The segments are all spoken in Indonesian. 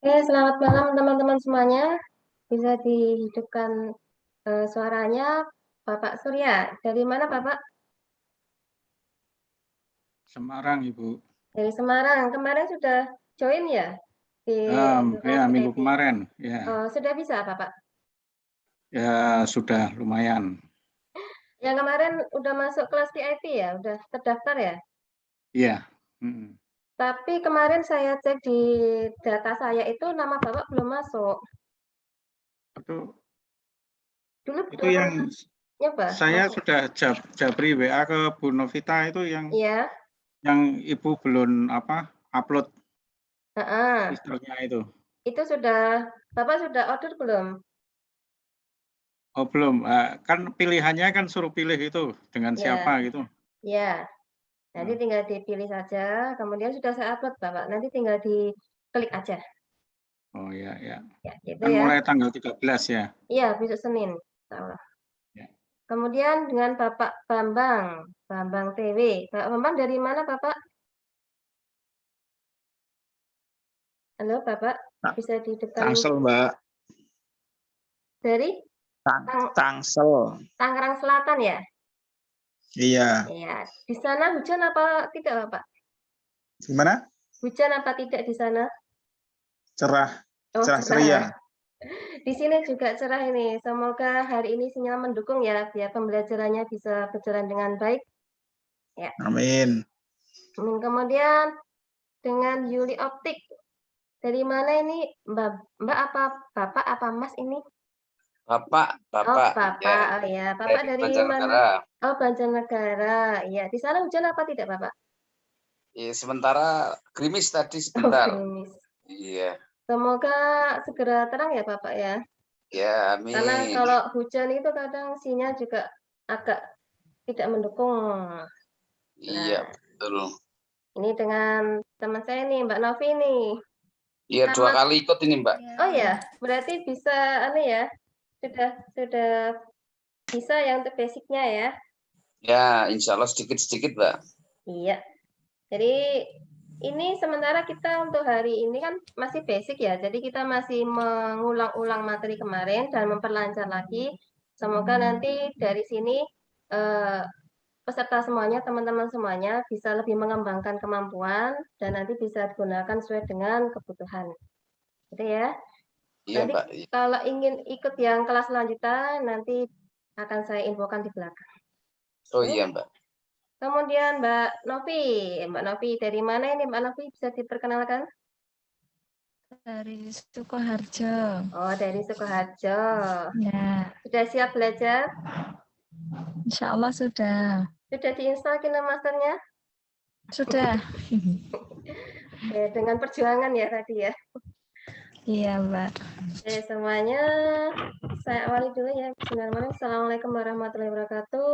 Selamat malam teman-teman semuanya. Bisa dihidupkan suaranya Bapak Surya. Dari mana Bapak? Semarang, Ibu. Dari Semarang. Kemarin sudah join ya di Ya, kelas minggu VIP? kemarin. Ya, Sudah bisa Bapak? ya sudah lumayan. Yang kemarin udah masuk kelas VIP ya? Udah terdaftar ya? Iya. Tapi kemarin saya cek di data saya itu nama Bapak belum masuk. Dulu Itu yang nyoba saya masuk? sudah japri WA ke Bu Novita itu Iya. yang Ibu belum upload Heeh. sistemnya itu. Itu Bapak sudah order belum? Oh, belum. Kan pilihannya kan suruh pilih itu dengan siapa Ya, gitu. ya. Nanti Nah, tinggal dipilih saja, kemudian sudah saya upload Bapak, nanti tinggal diklik aja. Oh ya, ya. Ya, gitu Kan ya. mulai tanggal 13 ya. Iya, besok Senin. Insyaallah. Ya. Kemudian dengan Bapak Bambang, Bambang TW. Bapak Bambang dari mana Bapak? Halo Bapak, bisa dihidupkan Tangsel, Mbak. dari Tangsel. Tangerang Selatan ya? Iya. Iya. Di sana hujan apa tidak Bapak? Gimana? Hujan apa tidak di sana? Cerah. Oh, Cerah ceria. cerah. Di sini juga cerah ini. Semoga hari ini sinyal mendukung ya, biar pembelajarannya bisa berjalan dengan baik. Ya. Amin. Kemudian dengan Yuli Optik. Dari mana ini Mbak? Mbak apa Bapak apa Mas ini? Bapak, Oh, Bapak. Bapak. Ya, Oh ya, Bapak dari mana? Banjarnegara. Oh, Banjarnegara. Iya, di sana hujan apa tidak, Bapak? Ya, sementara gerimis tadi Oh, sebentar. gerimis. Iya. Semoga segera terang ya, Bapak ya. Ya, Karena amin. kalau hujan itu kadang sinyal juga agak tidak mendukung. Iya, Nah, betul. ini dengan teman saya nih, Mbak Novi nih. Iya, Kita 2 kali ikut ini, Mbak. Oh ya, berarti bisa ya. Sudah bisa ya untuk basicnya ya. Ya, insya Allah sedikit-sedikit, Mbak. Iya. Jadi ini sementara kita untuk hari ini kan masih basic ya. Jadi kita masih mengulang-ulang materi kemarin dan memperlancar lagi. Semoga nanti dari sini eh, peserta semuanya, teman-teman semuanya bisa lebih mengembangkan kemampuan dan nanti bisa digunakan sesuai dengan kebutuhan. Gitu ya. Iya, Nanti Mbak. kalau ingin ikut yang kelas lanjutan nanti akan saya infokan di belakang. Oh Oke. iya, Mbak. Kemudian Mbak Novi dari mana ini Mbak Novi bisa diperkenalkan? Dari Sukoharjo. Oh, dari Sukoharjo. Ya, Sudah siap belajar? insya Allah sudah. Sudah diinstal KineMaster-nya? Sudah. Ya, dengan perjuangan ya tadi ya. Iya, Mbak. Oke, semuanya saya awali dulu ya. Bismillahirrahmanirrahim. Assalamualaikum warahmatullahi wabarakatuh.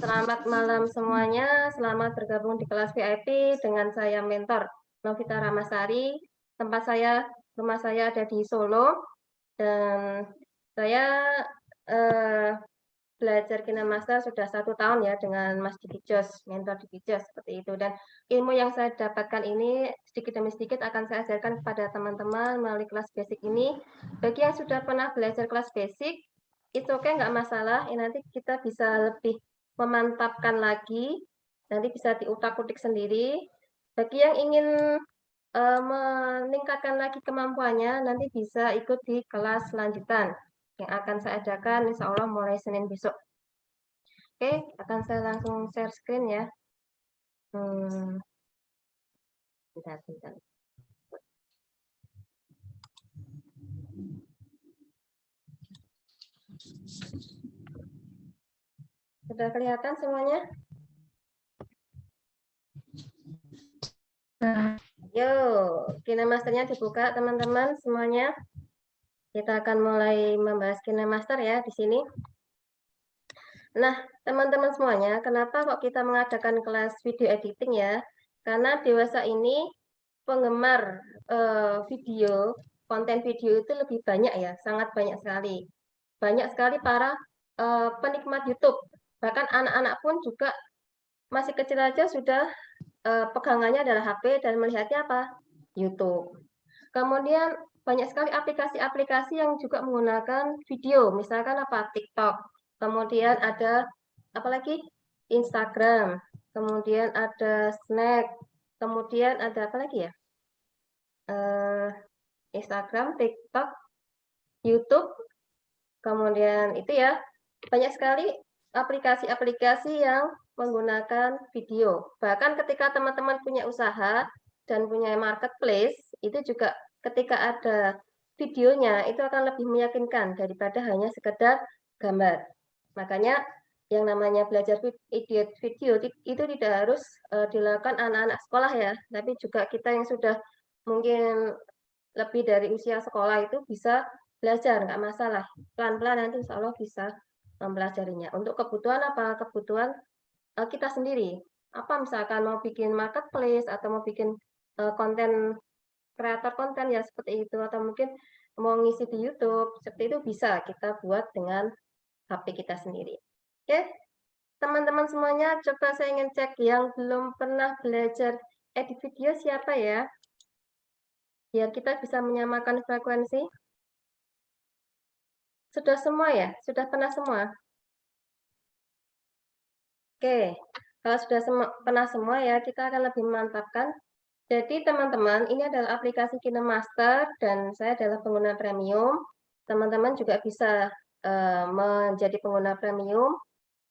Selamat malam semuanya. Selamat bergabung di kelas VIP dengan saya mentor Novita Ramasari. Rumah saya ada di Solo dan saya belajar KineMaster sudah 1 tahun ya dengan Mas Diki Jos, mentor Diki Jos seperti itu. Dan ilmu yang saya dapatkan ini sedikit demi sedikit akan saya ajarkan kepada teman-teman melalui kelas basic ini. Bagi yang sudah pernah belajar kelas basic, itu oke, nggak masalah. Nanti kita bisa lebih memantapkan lagi, nanti bisa diutak-utik sendiri. Bagi yang ingin meningkatkan lagi kemampuannya, nanti bisa ikut di kelas lanjutan yang akan saya adakan insya Allah mulai Senin besok. Oke, akan saya langsung share screen ya. Bentar. Sudah kelihatan semuanya? Yuk, KineMaster-nya dibuka teman-teman semuanya. Kita akan mulai membahas KineMaster ya di sini. Nah, teman-teman semuanya, kenapa kok kita mengadakan kelas video editing ya? Karena dewasa ini penggemar video, konten video itu lebih banyak ya, sangat banyak sekali. Banyak sekali para penikmat YouTube. Bahkan anak-anak pun juga masih kecil aja sudah pegangannya adalah HP dan melihatnya apa? YouTube. Kemudian banyak sekali aplikasi-aplikasi yang juga menggunakan video, misalkan apa? TikTok. Kemudian ada apalagi Instagram. Kemudian ada Snack. Kemudian ada apa lagi ya? Instagram, TikTok, YouTube. Kemudian itu ya, banyak sekali aplikasi-aplikasi yang menggunakan video. Bahkan ketika teman-teman punya usaha dan punya marketplace, itu juga ketika ada videonya, itu akan lebih meyakinkan daripada hanya sekedar gambar. Makanya yang namanya belajar video itu tidak harus dilakukan anak-anak sekolah ya, tapi juga kita yang sudah mungkin lebih dari usia sekolah itu bisa belajar, nggak masalah. Pelan-pelan nanti insya Allah bisa mempelajarinya. Untuk kebutuhan apa? Kebutuhan kita sendiri. Apa misalkan mau bikin marketplace atau mau bikin konten, kreator konten ya seperti itu. Atau mungkin mau ngisi di YouTube, seperti itu bisa kita buat dengan HP kita sendiri. Oke, teman-teman semuanya, coba saya ingin cek yang belum pernah belajar edit video siapa ya? Biar kita bisa menyamakan frekuensi. Sudah semua ya? Sudah pernah semua? Oke, kalau sudah pernah semua ya, kita akan lebih memantapkan. Jadi teman-teman, ini adalah aplikasi KineMaster dan saya adalah pengguna premium. Teman-teman juga bisa menjadi pengguna premium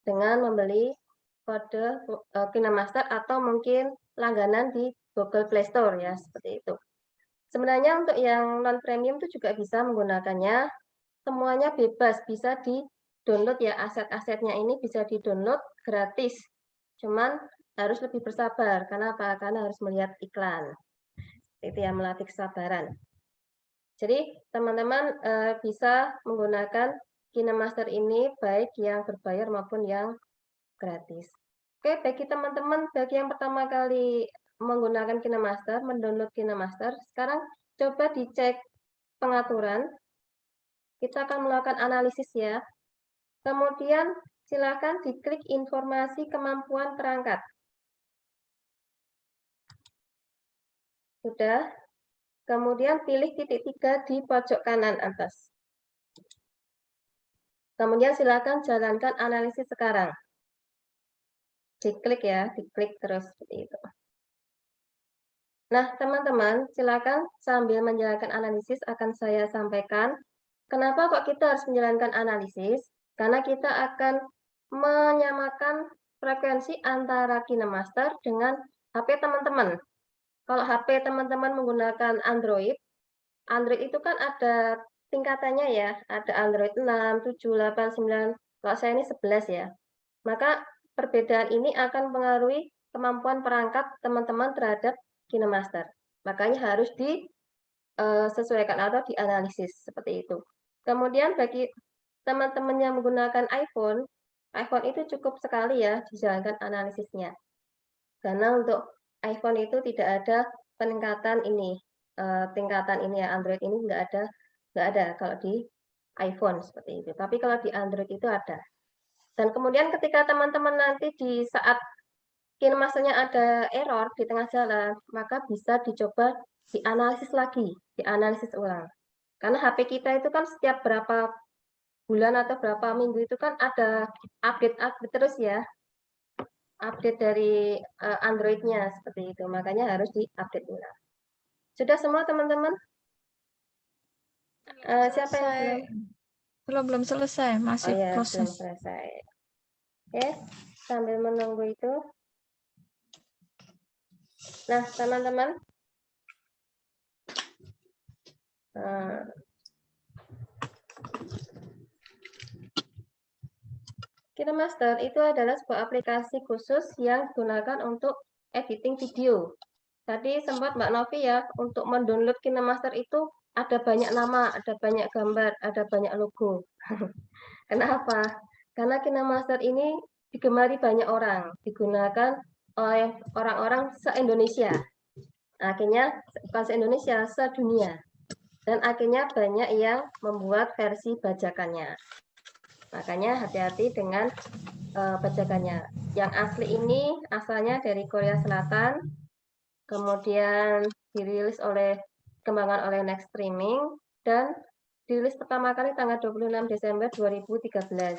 dengan membeli kode KineMaster atau mungkin langganan di Google Play Store ya, seperti itu. Sebenarnya untuk yang non premium itu juga bisa menggunakannya. Semuanya bebas, bisa di-download ya, aset-asetnya ini bisa di-download gratis. Cuman harus lebih bersabar, karena apa? Karena harus melihat iklan. Itu yang melatih kesabaran. Jadi teman-teman bisa menggunakan KineMaster ini baik yang berbayar maupun yang gratis. Oke, bagi teman-teman, bagi yang pertama kali menggunakan KineMaster, mendownload KineMaster, sekarang coba dicek pengaturan. Kita akan melakukan analisis ya. Kemudian silakan diklik informasi kemampuan perangkat. Sudah. Kemudian pilih titik 3 di pojok kanan atas. Kemudian silakan jalankan analisis sekarang. Diklik ya, diklik terus seperti itu. Nah, teman-teman, silakan sambil menjalankan analisis akan saya sampaikan kenapa kok kita harus menjalankan analisis? Karena kita akan menyamakan frekuensi antara KineMaster dengan HP teman-teman. Kalau HP teman-teman menggunakan Android, Android itu kan ada tingkatannya ya, ada Android 6, 7, 8, 9, kalau saya ini 11 ya. Maka perbedaan ini akan mempengaruhi kemampuan perangkat teman-teman terhadap KineMaster. Makanya harus disesuaikan atau dianalisis seperti itu. Kemudian bagi teman-teman yang menggunakan iPhone itu cukup sekali ya dijalankan analisisnya. Karena untuk iPhone itu tidak ada peningkatan ini, ya Android ini nggak ada kalau di iPhone seperti itu. Tapi kalau di Android itu ada. Dan kemudian ketika teman-teman nanti di saat KineMasternya ada error di tengah jalan, maka bisa dicoba dianalisis lagi, dianalisis ulang. Karena HP kita itu kan setiap berapa bulan atau berapa minggu itu kan ada update terus ya. Update dari Android-nya seperti itu. Makanya harus diupdate ulang. Sudah semua teman-teman? Siapa yang belum selesai, masih ya, proses. belum selesai. Oke, sambil menunggu itu. Nah, teman-teman. KineMaster itu adalah sebuah aplikasi khusus yang digunakan untuk editing video. Tadi sempat Mbak Novi ya, untuk mendownload KineMaster itu ada banyak nama, ada banyak gambar, ada banyak logo. Kenapa? Karena KineMaster ini digemari banyak orang, digunakan oleh orang-orang se-Indonesia. Akhirnya bukan se-Indonesia, se-dunia. Dan akhirnya banyak yang membuat versi bajakannya. Makanya hati-hati dengan bajakannya. Yang asli ini asalnya dari Korea Selatan, kemudian dirilis oleh dikembangkan oleh Next Streaming dan dirilis pertama kali tanggal 26 Desember 2013.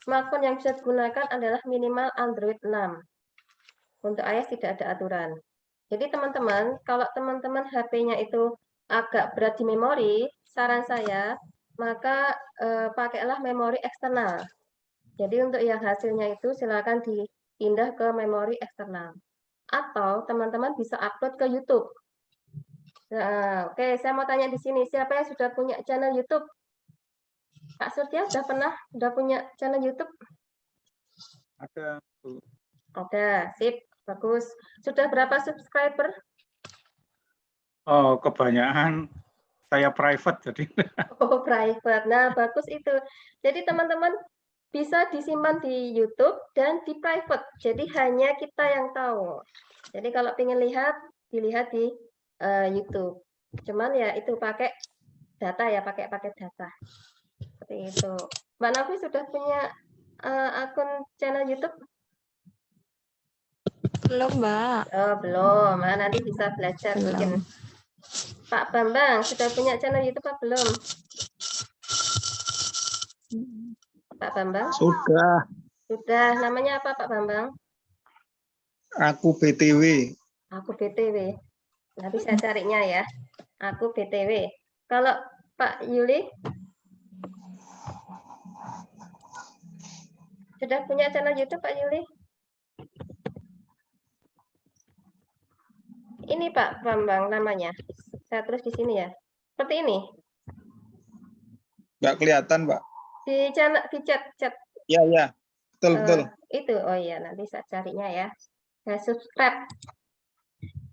Smartphone yang bisa digunakan adalah minimal Android 6. Untuk iOS tidak ada aturan. Jadi teman-teman, kalau teman-teman HP-nya itu agak berat di memori, saran saya, maka pakailah memori eksternal. Jadi untuk yang hasilnya itu silakan dipindah ke memori eksternal. Atau teman-teman bisa upload ke YouTube. Nah, oke, saya mau tanya di sini, siapa yang sudah punya channel YouTube? Pak Surya sudah punya channel YouTube? Ada. Ada, sip, bagus. Sudah berapa subscriber? Oh, kebanyakan saya private jadi. Oh, private. Nah, bagus itu. Jadi teman-teman bisa disimpan di YouTube dan di private. Jadi hanya kita yang tahu. Jadi kalau ingin lihat, dilihat di YouTube. Cuman ya itu pakai data ya, pakai paket data. Seperti itu. Mbak Nafi sudah punya akun channel YouTube? Belum, Mbak. Oh, belum. Nah, nanti bisa belajar bikin. Belum. Pak Bambang sudah punya channel YouTube apa belum? Pak Bambang? Sudah. Sudah. Namanya apa Pak Bambang? Aku BTW. Aku BTW. Nanti saya carinya ya. Aku BTW. Kalau Pak Yuli? Sudah punya channel YouTube Pak Yuli? Ini Pak Bambang namanya. Saya tulis di sini ya. Seperti ini. Nggak kelihatan, Pak. Di channel di chat. Ya, ya. Betul. Itu. Oh iya, nanti saya carinya ya. Saya subscribe.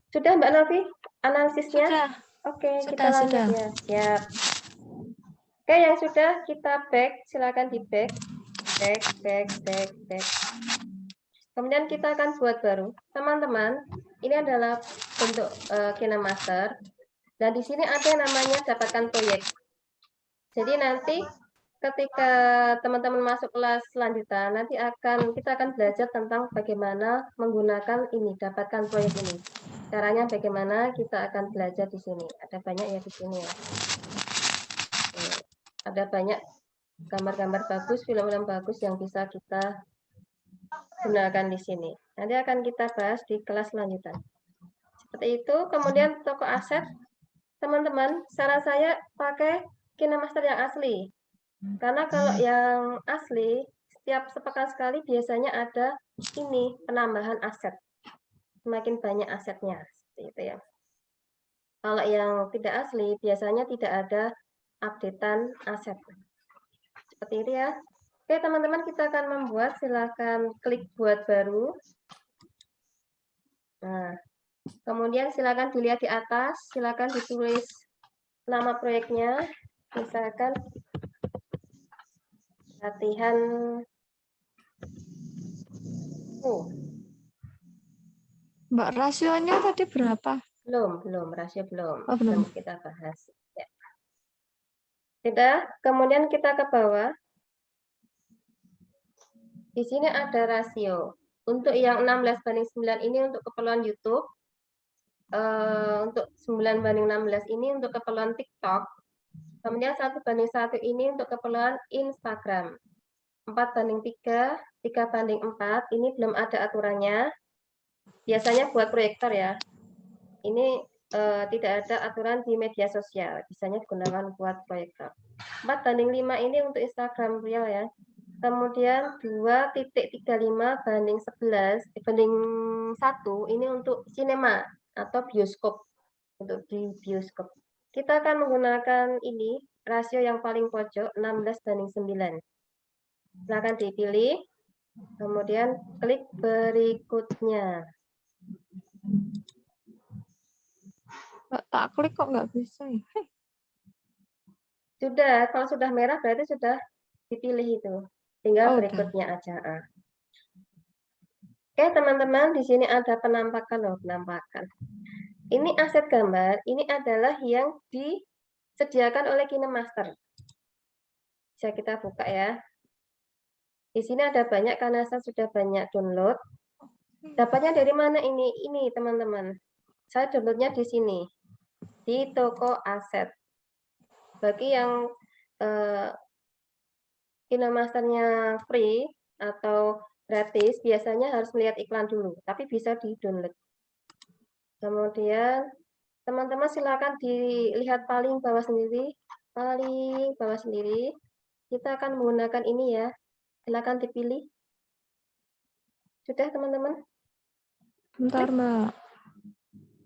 Sudah Mbak Novi analisisnya? Sudah. Oke, Sudah, kita lanjut sudah. ya. Siap. Oke, yang sudah kita back, silakan di back. Back. Kemudian kita akan buat baru. Teman-teman, ini adalah bentuk KineMaster. Dan di sini ada yang namanya dapatkan proyek. Jadi nanti ketika teman-teman masuk kelas selanjutnya, nanti kita akan belajar tentang bagaimana menggunakan ini, dapatkan proyek ini. Caranya bagaimana kita akan belajar di sini. Ada banyak ya di sini ya. Ada banyak gambar-gambar bagus, film-film bagus yang bisa kita gunakan di sini. Nanti akan kita bahas di kelas selanjutnya. Seperti itu. Kemudian toko aset, teman-teman, saran saya pakai KineMaster yang asli. Karena kalau yang asli, setiap sepekan sekali biasanya ada ini penambahan aset. Semakin banyak asetnya, seperti itu ya. Kalau yang tidak asli, biasanya tidak ada updatean aset. Seperti itu ya. Oke, teman-teman, kita akan membuat. Silakan klik buat baru. Nah, kemudian silakan dilihat di atas. Silakan ditulis nama proyeknya. Misalkan latihan Mbak, rasionya tadi berapa? belum rasio belum. Oh, belum. Kita bahas. Ya. Sudah, kemudian kita ke bawah. Di sini ada rasio. Untuk yang 16:9 ini untuk keperluan YouTube. Untuk 9:16 ini untuk keperluan TikTok. Kemudian 1:1 ini untuk keperluan Instagram. 4:3, 3:4, ini belum ada aturannya. Biasanya buat proyektor ya. Ini tidak ada aturan di media sosial, biasanya digunakan buat proyektor. 4:5 ini untuk Instagram Real ya. Kemudian 2:5:11 ini untuk sinema atau bioskop, untuk di bioskop. Kita akan menggunakan ini rasio yang paling pojok 16:9. Silakan dipilih, kemudian klik berikutnya. Tak klik kok nggak bisa ya? Sudah, kalau sudah merah berarti sudah dipilih itu. Tinggal berikutnya aja. Oke, teman-teman, di sini ada penampakan loh, penampakan. Ini aset gambar, ini adalah yang disediakan oleh KineMaster. Bisa kita buka ya. Di sini ada banyak karena saya sudah banyak download. Dapatnya dari mana ini? Ini, teman-teman. Saya downloadnya di sini. di toko aset. Bagi yang KineMaster-nya free atau gratis, biasanya harus melihat iklan dulu, tapi bisa di-download. Kemudian teman-teman silakan dilihat paling bawah sendiri, Kita akan menggunakan ini ya. Silakan dipilih. Sudah teman-teman? Bentar, Mbak.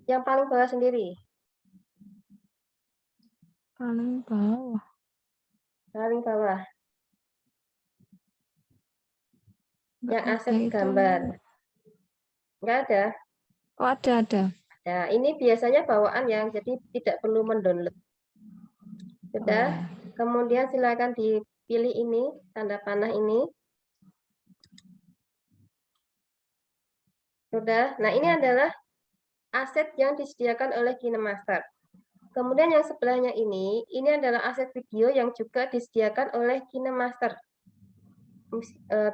Yang paling bawah sendiri. Paling bawah. Paling bawah. Nggak Yang ada aset itu. gambar. Nggak ada. Oh, ada. Nah, ini biasanya bawaan yang jadi tidak perlu mendownload. Sudah. Kemudian silakan dipilih ini, tanda panah ini. Sudah. Nah, ini adalah aset yang disediakan oleh KineMaster. Kemudian yang sebelahnya ini adalah aset video yang juga disediakan oleh KineMaster.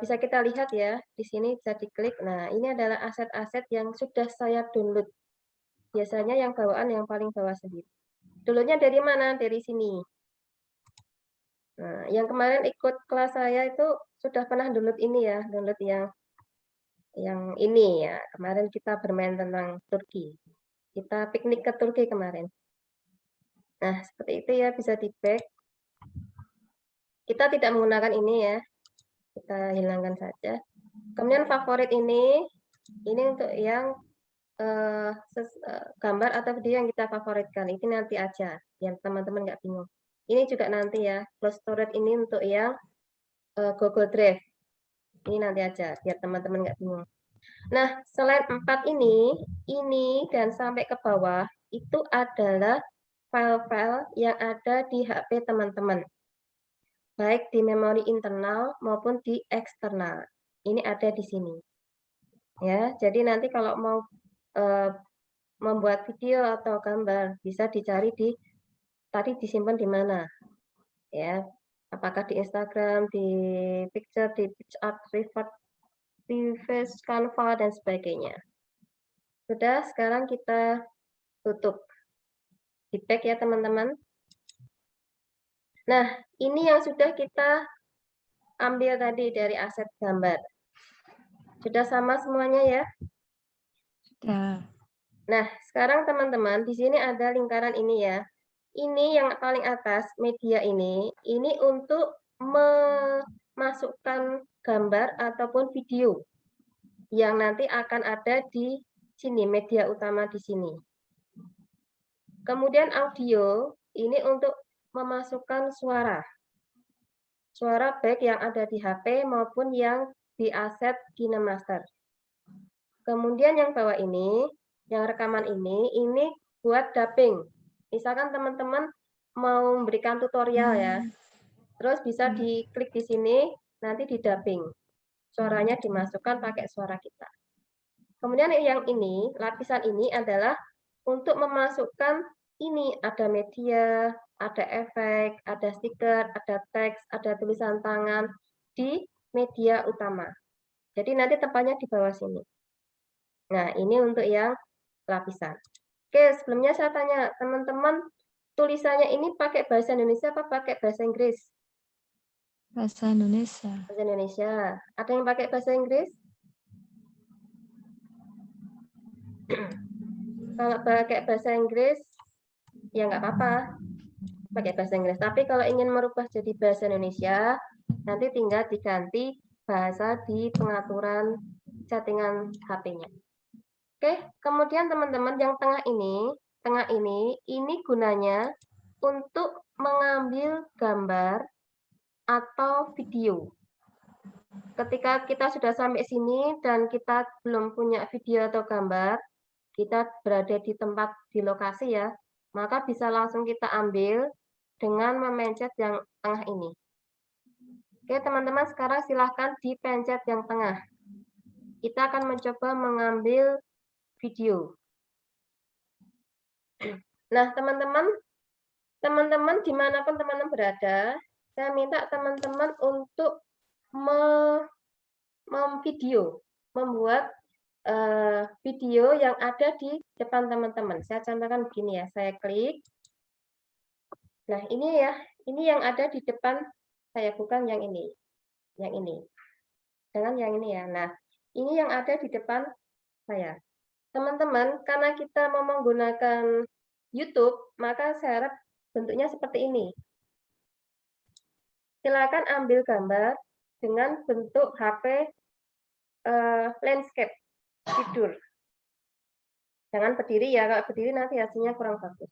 Bisa kita lihat ya, di sini bisa diklik. Nah, ini adalah aset-aset yang sudah saya download. Biasanya yang bawaan yang paling bawah sendiri. Downloadnya dari mana? Dari sini. Nah, yang kemarin ikut kelas saya itu sudah pernah download ini ya, download yang ini ya. Kemarin kita bermain tentang Turki. Kita piknik ke Turki kemarin. Nah, seperti itu ya, bisa di-back. Kita tidak menggunakan ini ya. Kita hilangkan saja. Kemudian favorit ini untuk yang gambar atau video yang kita favoritkan. Ini nanti aja, biar teman-teman nggak bingung. Ini juga nanti ya, close storage ini untuk yang Google Drive. Ini nanti aja, biar teman-teman nggak bingung. Nah, selain 4 ini dan sampai ke bawah, itu adalah file-file yang ada di HP teman-teman. Baik di memori internal maupun di eksternal. Ini ada di sini. Ya, jadi nanti kalau mau membuat video atau gambar bisa dicari tadi disimpan di mana. Ya, apakah di Instagram, di Picture, di PicArt, Revert, Face, Canva dan sebagainya. Sudah, sekarang kita tutup. Di-back ya teman-teman. Nah, ini yang sudah kita ambil tadi dari aset gambar. Sudah sama semuanya ya? Sudah. Nah, sekarang teman-teman, di sini ada lingkaran ini ya. Ini yang paling atas, media ini untuk memasukkan gambar ataupun video yang nanti akan ada di sini, media utama di sini. Kemudian audio, ini untuk memasukkan suara. Suara baik yang ada di HP maupun yang di aset KineMaster. Kemudian yang bawah ini, yang rekaman ini buat dubbing. Misalkan teman-teman mau memberikan tutorial ya, terus bisa diklik di sini, nanti di dubbing. Suaranya dimasukkan pakai suara kita. Kemudian yang ini, lapisan ini adalah untuk memasukkan ini, ada media, ada efek, ada stiker, ada teks, ada tulisan tangan di media utama. Jadi nanti tempatnya di bawah sini. Nah, ini untuk yang lapisan. Oke, sebelumnya saya tanya, teman-teman, tulisannya ini pakai bahasa Indonesia apa pakai bahasa Inggris? Bahasa Indonesia. Bahasa Indonesia. Ada yang pakai bahasa Inggris? Kalau pakai bahasa Inggris, ya nggak apa-apa. Pakai bahasa Inggris. Tapi kalau ingin merubah jadi bahasa Indonesia, nanti tinggal diganti bahasa di pengaturan settingan HP-nya. Oke, kemudian teman-teman yang tengah ini gunanya untuk mengambil gambar atau video. Ketika kita sudah sampai sini dan kita belum punya video atau gambar, kita berada di tempat di lokasi ya, maka bisa langsung kita ambil dengan memencet yang tengah ini. Oke, teman-teman, sekarang silahkan dipencet yang tengah. Kita akan mencoba mengambil video. Nah, teman-teman dimanapun teman-teman berada, saya minta teman-teman untuk membuat video yang ada di depan teman-teman. Saya contohkan begini ya, saya klik. Nah, ini ya, ini yang ada di depan saya, bukan yang ini. Yang ini. Jangan yang ini ya. Nah, ini yang ada di depan saya. Teman-teman, karena kita mau menggunakan YouTube, maka saya harap bentuknya seperti ini. Silakan ambil gambar dengan bentuk HP landscape, tidur. Jangan berdiri ya, kalau berdiri nanti hasilnya kurang bagus.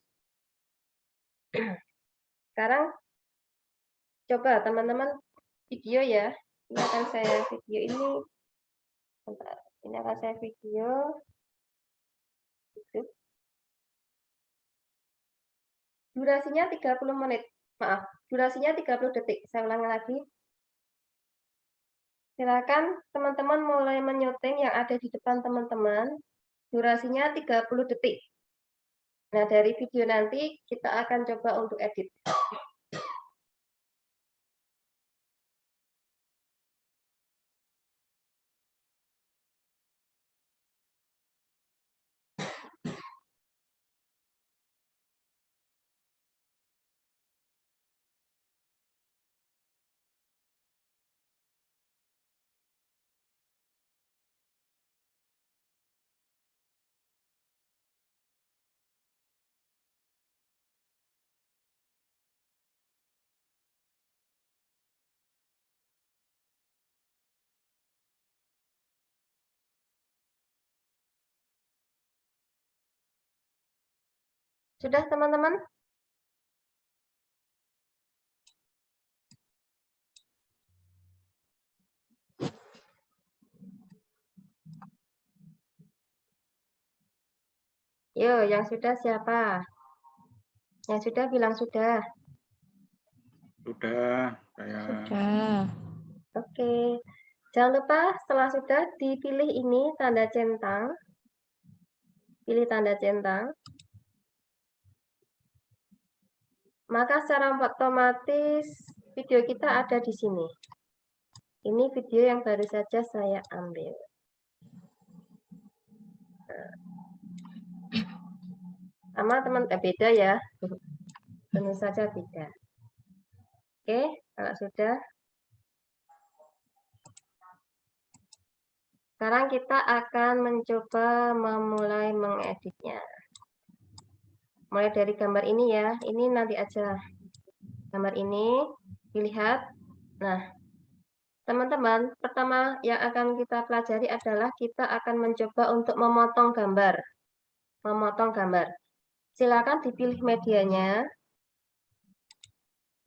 Sekarang coba teman-teman video ya. Ini akan saya video ini. Bentar. Ini akan saya video. Durasinya 30 menit. Maaf, durasinya 30 detik. Saya ulangi lagi. Silakan teman-teman mulai menyuting yang ada di depan teman-teman. Durasinya 30 detik. Nah, dari video nanti kita akan coba untuk edit. Sudah teman-teman? Yo, yang sudah siapa? Yang sudah bilang sudah. Sudah, saya Sudah. Oke. Jangan lupa setelah sudah dipilih ini tanda centang. Pilih tanda centang. Maka secara otomatis video kita ada di sini. Ini video yang baru saja saya ambil. Sama teman beda ya. Tentu saja beda. Oke, kalau sudah. Sekarang kita akan mencoba memulai mengeditnya. Mulai dari gambar ini ya. Ini nanti aja. Gambar ini dilihat. Nah, teman-teman, pertama yang akan kita pelajari adalah kita akan mencoba untuk memotong gambar. Memotong gambar. Silakan dipilih medianya.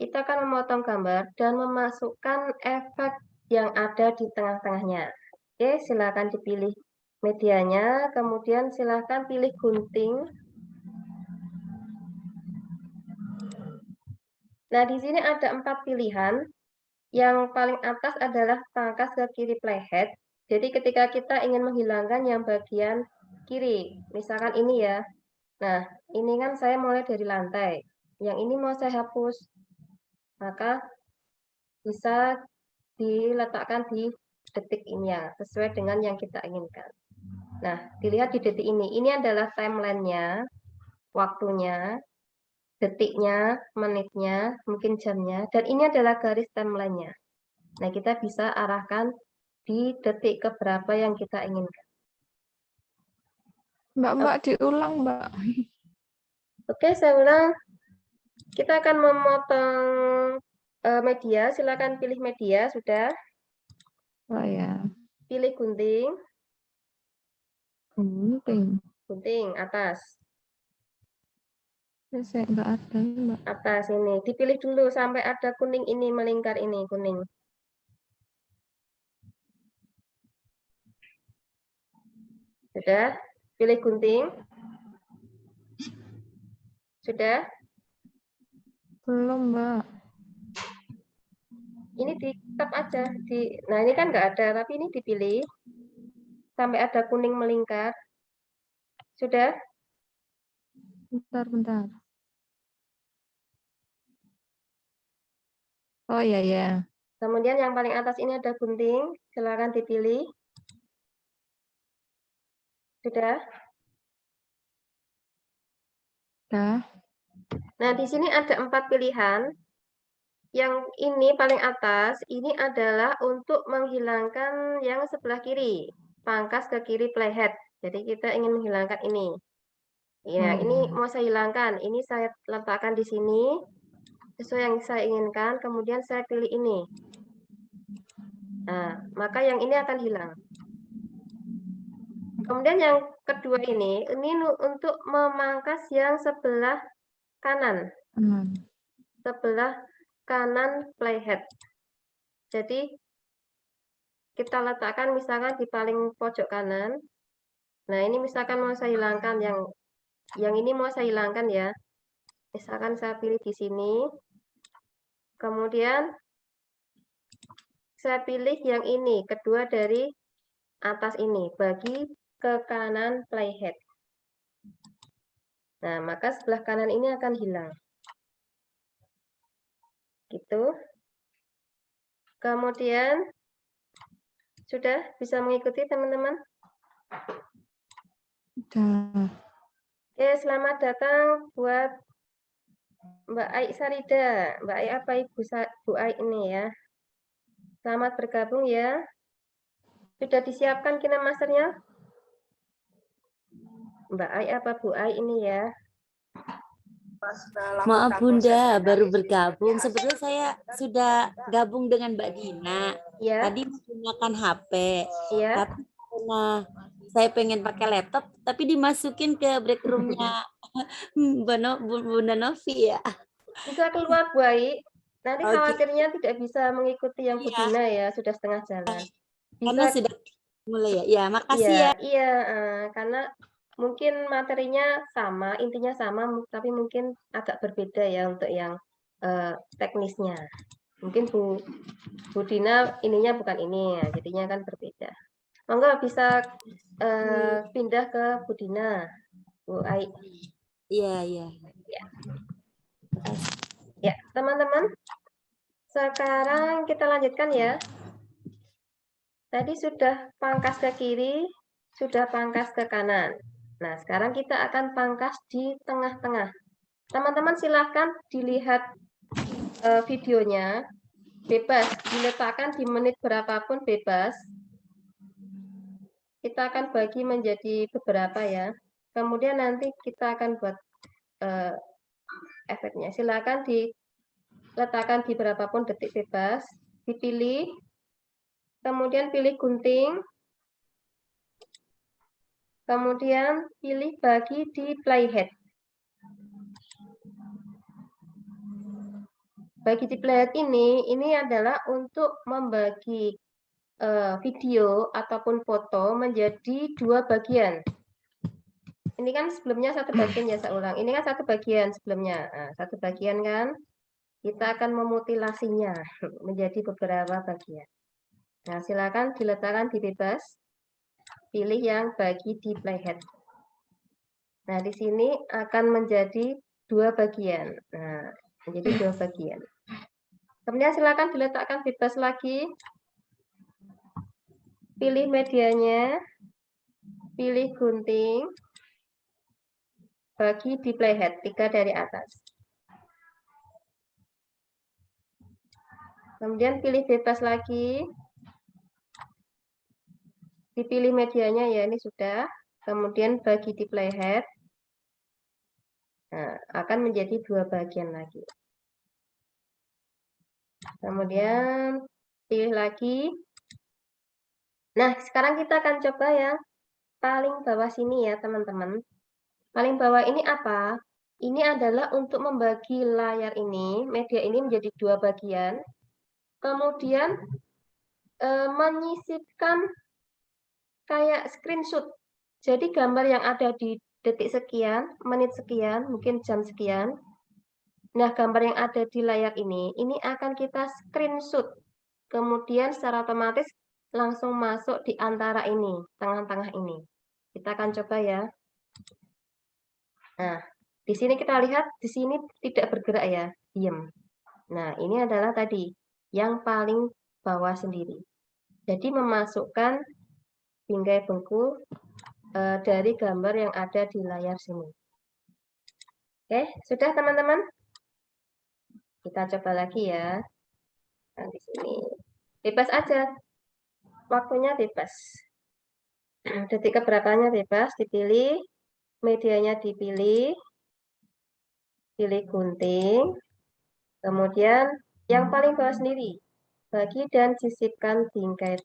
Kita akan memotong gambar dan memasukkan efek yang ada di tengah-tengahnya. Oke, silakan dipilih medianya, kemudian silakan pilih gunting. Nah, di sini ada 4 pilihan. Yang paling atas adalah pangkas ke kiri playhead. Jadi ketika kita ingin menghilangkan yang bagian kiri, misalkan ini ya. Nah, ini kan saya mulai dari lantai. Yang ini mau saya hapus. Maka bisa diletakkan di detik ini ya, sesuai dengan yang kita inginkan. Nah, dilihat di detik ini. Ini adalah timeline-nya, waktunya, detiknya, menitnya, mungkin jamnya, dan ini adalah garis timeline-nya. Nah, kita bisa arahkan di detik keberapa yang kita inginkan. Mbak, diulang, Mbak. Oke, saya ulang. Kita akan memotong media. Silakan pilih media, sudah. Oh ya. Pilih gunting. Gunting. Gunting, atas. Saya nggak ada, Mbak. Atas ini. Dipilih dulu sampai ada kuning ini, melingkar ini, kuning. Sudah? Pilih gunting. Sudah? Belum, Mbak. Ini di tap aja. Nah, ini kan nggak ada, tapi ini dipilih. Sampai ada kuning melingkar. Sudah? Bentar. Oh ya ya. Kemudian yang paling atas ini ada gunting. Silakan dipilih. Sudah? Dah. Nah, di sini ada 4 pilihan. Yang ini paling atas, ini adalah untuk menghilangkan yang sebelah kiri. Pangkas ke kiri playhead. Jadi kita ingin menghilangkan ini. Ya, ini mau saya hilangkan. Ini saya letakkan di sini. Sesuai yang saya inginkan. Kemudian saya pilih ini. Nah, maka yang ini akan hilang. Kemudian yang kedua ini untuk memangkas yang sebelah kanan. Sebelah kanan playhead. Jadi kita letakkan misalkan di paling pojok kanan. Nah, ini misalkan mau saya hilangkan yang ini mau saya hilangkan ya. Misalkan saya pilih di sini. Kemudian saya pilih yang ini, kedua dari atas ini, bagi ke kanan playhead. Nah, maka sebelah kanan ini akan hilang. Gitu. Kemudian sudah bisa mengikuti teman-teman? Dah. Oke, selamat datang buat Mbak Ai Sarida. Mbak Ai apa Bu Ai ini ya? Selamat bergabung ya. Sudah disiapkan KineMasternya? Mbak Ai apa Bu Ai ini ya? Maaf Bunda, baru bergabung. Sebetulnya saya sudah gabung dengan Mbak Dina. Ya. Tadi menggunakan HP. Ya. Tapi karena saya pengen pakai laptop, tapi dimasukin ke break room-nya Bunda Novi ya. Bisa keluar Bu Ai. Nanti Oke. khawatirnya tidak bisa mengikuti yang Bu Iya. Dina ya, sudah setengah jalan. Karena Bisa. sudah mulai ya. Ya, makasih Iya, ya. iya, karena mungkin materinya sama, intinya sama, tapi mungkin agak berbeda ya untuk yang teknisnya. Mungkin Bu Dina ininya bukan ini, ya, jadinya kan berbeda. Monggo bisa pindah ke Bu Dina, Bu Ai. Iya, iya. Ya, teman-teman. Sekarang kita lanjutkan ya. Tadi sudah pangkas ke kiri, sudah pangkas ke kanan. Nah, sekarang kita akan pangkas di tengah-tengah. Teman-teman silahkan dilihat videonya. Bebas, diletakkan di menit berapapun bebas. Kita akan bagi menjadi beberapa ya. Kemudian nanti kita akan buat efeknya. Silahkan diletakkan di berapapun detik bebas. Dipilih. Kemudian pilih gunting. Kemudian pilih bagi di playhead. Bagi di playhead ini adalah untuk membagi video ataupun foto menjadi 2 bagian. Ini kan sebelumnya satu bagian ya, saya ulang. Ini kan satu bagian sebelumnya. Nah, satu bagian kan, kita akan memutilasinya menjadi beberapa bagian. Nah, silakan diletakkan di bebas. Pilih yang bagi di playhead. Nah, di sini akan menjadi 2 bagian. Nah, menjadi 2 bagian. Kemudian silakan diletakkan bebas lagi. Pilih medianya. Pilih gunting. Bagi di playhead, 3 dari atas. Kemudian pilih bebas lagi. Dipilih medianya ya, ini sudah. Kemudian bagi di playhead. Nah, akan menjadi 2 bagian lagi. Kemudian pilih lagi. Nah, sekarang kita akan coba yang paling bawah sini ya, teman-teman. Paling bawah ini apa? Ini adalah untuk membagi layar ini, media ini menjadi 2 bagian. Kemudian menyisipkan kayak screenshot. Jadi gambar yang ada di detik sekian, menit sekian, mungkin jam sekian. Nah, gambar yang ada di layar ini akan kita screenshot. Kemudian secara otomatis langsung masuk di antara ini, tengah-tengah ini. Kita akan coba ya. Nah, di sini kita lihat, di sini tidak bergerak ya, diam. Nah, ini adalah tadi, yang paling bawah sendiri. Jadi memasukkan bingkai bengkul dari gambar yang ada di layar sini. Oke, sudah teman-teman? Kita coba lagi ya. Nah, di sini. Bebas aja. Waktunya bebas. Detik keberapanya bebas, dipilih. Medianya dipilih. Pilih gunting. Kemudian yang paling bawah sendiri. Bagi dan sisipkan bingkai.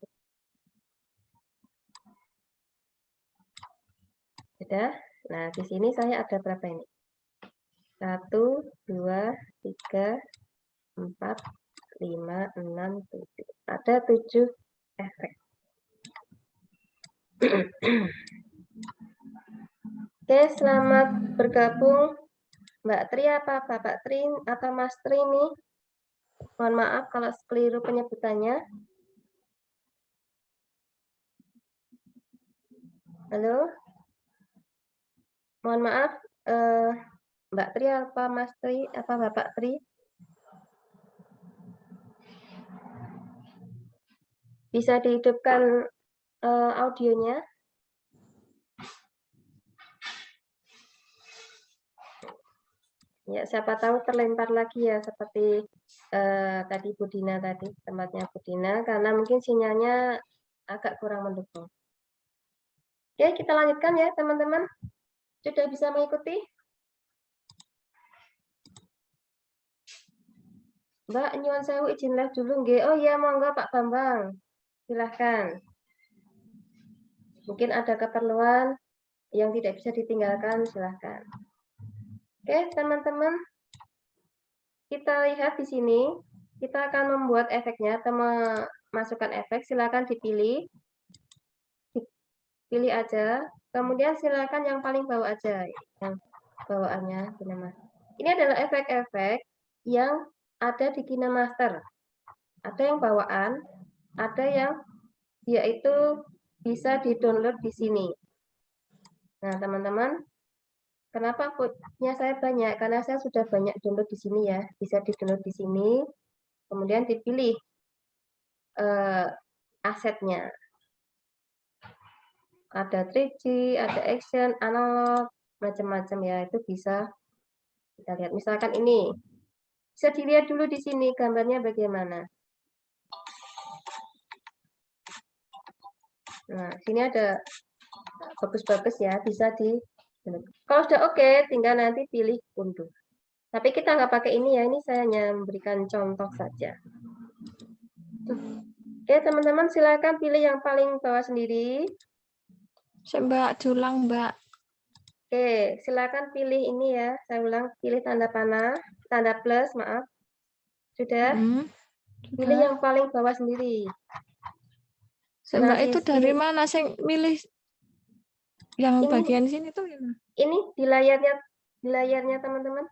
Sudah? Nah, di sini saya ada berapa ini? 1, 2, 3, 4, 5, 6, 7. Ada 7 efek. Oke, selamat bergabung Mbak Tri apa Bapak Tri atau Mas Tri nih. Mohon maaf kalau keliru penyebutannya. Halo? Mohon maaf, Mbak Tri apa Mas Tri apa Bapak Tri? Bisa dihidupkan audionya? Ya, siapa tahu terlempar lagi ya seperti tadi Budina tadi, tempatnya Budina, karena mungkin sinyalnya agak kurang mendukung. Oke, kita lanjutkan ya teman-teman. Sudah bisa mengikuti? Mbak, nyuwun sewu izin live dulu nggih. Oh iya, monggo Pak Bambang. Silahkan. Mungkin ada keperluan yang tidak bisa ditinggalkan, silahkan. Oke, teman-teman. Kita lihat di sini. Kita akan membuat efeknya atau memasukkan efek. Silakan dipilih. Pilih aja. Kemudian silakan yang paling bawah aja. Yang bawaannya KineMaster. Ini adalah efek-efek yang ada di KineMaster. Ada yang bawaan, ada yang dia itu bisa di-download di sini. Nah, teman-teman, kenapa punya saya banyak? Karena saya sudah banyak download di sini ya. Bisa di-download di sini, kemudian dipilih asetnya. Ada 3G, ada action, analog, macam-macam ya. Itu bisa kita lihat. Misalkan ini. Bisa dilihat dulu di sini gambarnya bagaimana. Nah, sini ada bagus-bagus ya, bisa di. Kalau sudah oke, tinggal nanti pilih unduh. Tapi kita nggak pakai ini ya, ini saya hanya memberikan contoh saja. Oke, teman-teman silakan pilih yang paling bawah sendiri. Mbak, julang Mbak. Oke, silakan pilih ini ya. Saya ulang, pilih tanda panah, tanda plus, maaf. Sudah? Pilih yang paling bawah sendiri. Mbak, itu dari mana sih milih yang ini, bagian sini tuh? Ini di layarnya teman-teman.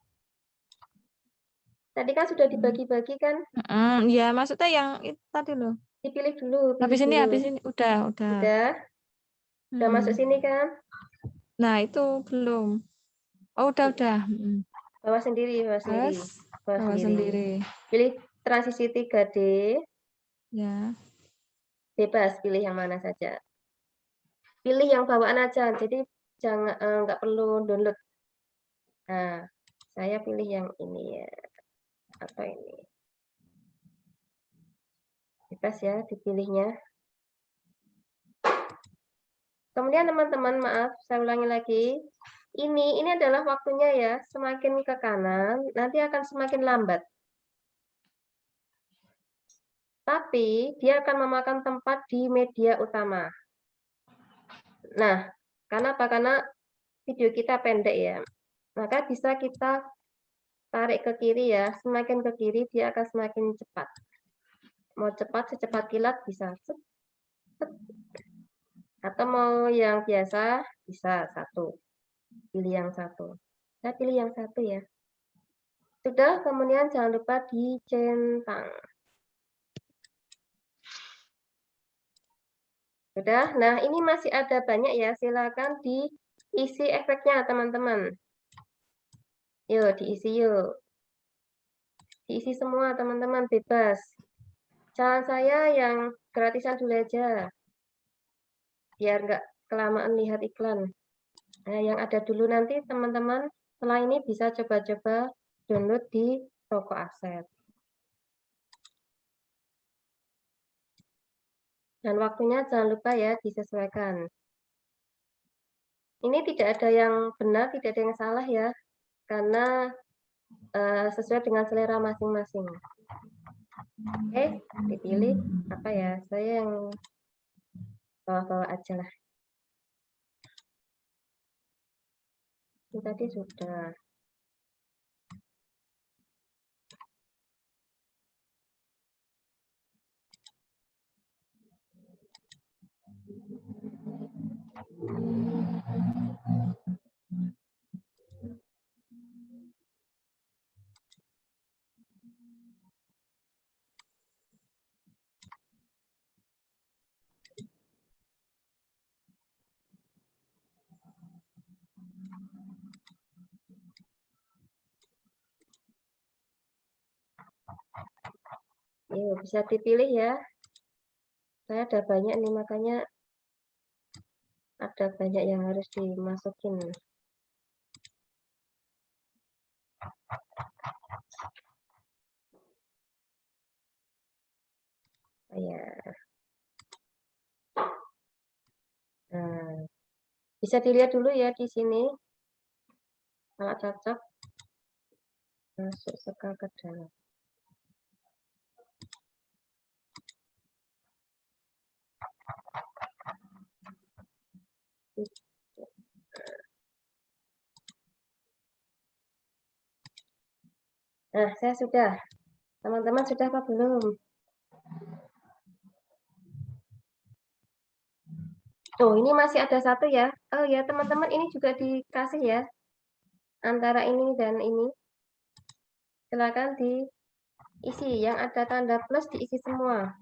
Tadi kan sudah dibagi-bagi kan? Ya, maksudnya yang itu tadi loh. Dipilih dulu. Habis ini, udah. Udah masuk sini kan? Nah, itu belum. Oh, udah. Bawah sendiri. Bawah sendiri. Pilih transisi 3D. Ya. Bebas pilih yang mana saja. Pilih yang bawaan aja. Jadi jangan nggak perlu download. Nah, saya pilih yang ini ya. Atau ini. Bebas ya dipilihnya. Kemudian teman-teman, maaf, saya ulangi lagi. Ini adalah waktunya ya, semakin ke kanan, nanti akan semakin lambat. Tapi, dia akan memakan tempat di media utama. Nah, kenapa? Karena video kita pendek ya. Maka bisa kita tarik ke kiri ya. Semakin ke kiri, dia akan semakin cepat. Mau cepat, secepat kilat bisa. Atau mau yang biasa, bisa 1. Pilih yang 1. Saya pilih yang 1 ya. Sudah, kemudian jangan lupa dicentang. Sudah, nah ini masih ada banyak ya, silakan diisi efeknya teman-teman. Yuk, diisi yuk. Diisi semua teman-teman, bebas. Saran saya yang gratisan dulu aja. Biar nggak kelamaan lihat iklan. Nah, yang ada dulu nanti teman-teman setelah ini bisa coba-coba download di toko aset. Dan waktunya jangan lupa ya disesuaikan. Ini tidak ada yang benar, tidak ada yang salah ya, karena sesuai dengan selera masing-masing. Oke, dipilih apa ya? Saya yang bawa-bawa aja lah. Ini tadi sudah. Yuk, bisa dipilih ya. Saya ada banyak nih, makanya ada banyak yang harus dimasukin. Ya. Nah, bisa dilihat dulu ya di sini. Kalau cocok, masuk sekal ke dalam. Nah, saya sudah. Teman-teman sudah apa belum? Oh, ini masih ada satu ya. Oh ya, teman-teman, ini juga dikasih ya. Antara ini dan ini. Silakan diisi. Yang ada tanda plus diisi semua.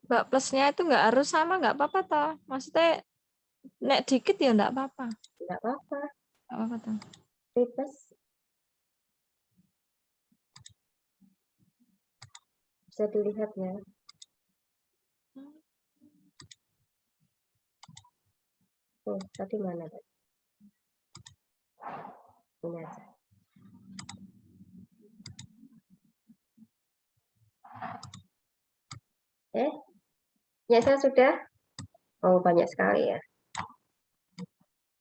Mbak, plusnya itu nggak harus sama, nggak apa-apa toh. Maksudnya nek dikit ya nggak apa-apa. Enggak apa-apa. Nggak apa-apa toh. Bebas. Bisa dilihat ya. Oh, tadi mana? Ini aja. Ya, saya sudah. Oh, banyak sekali ya.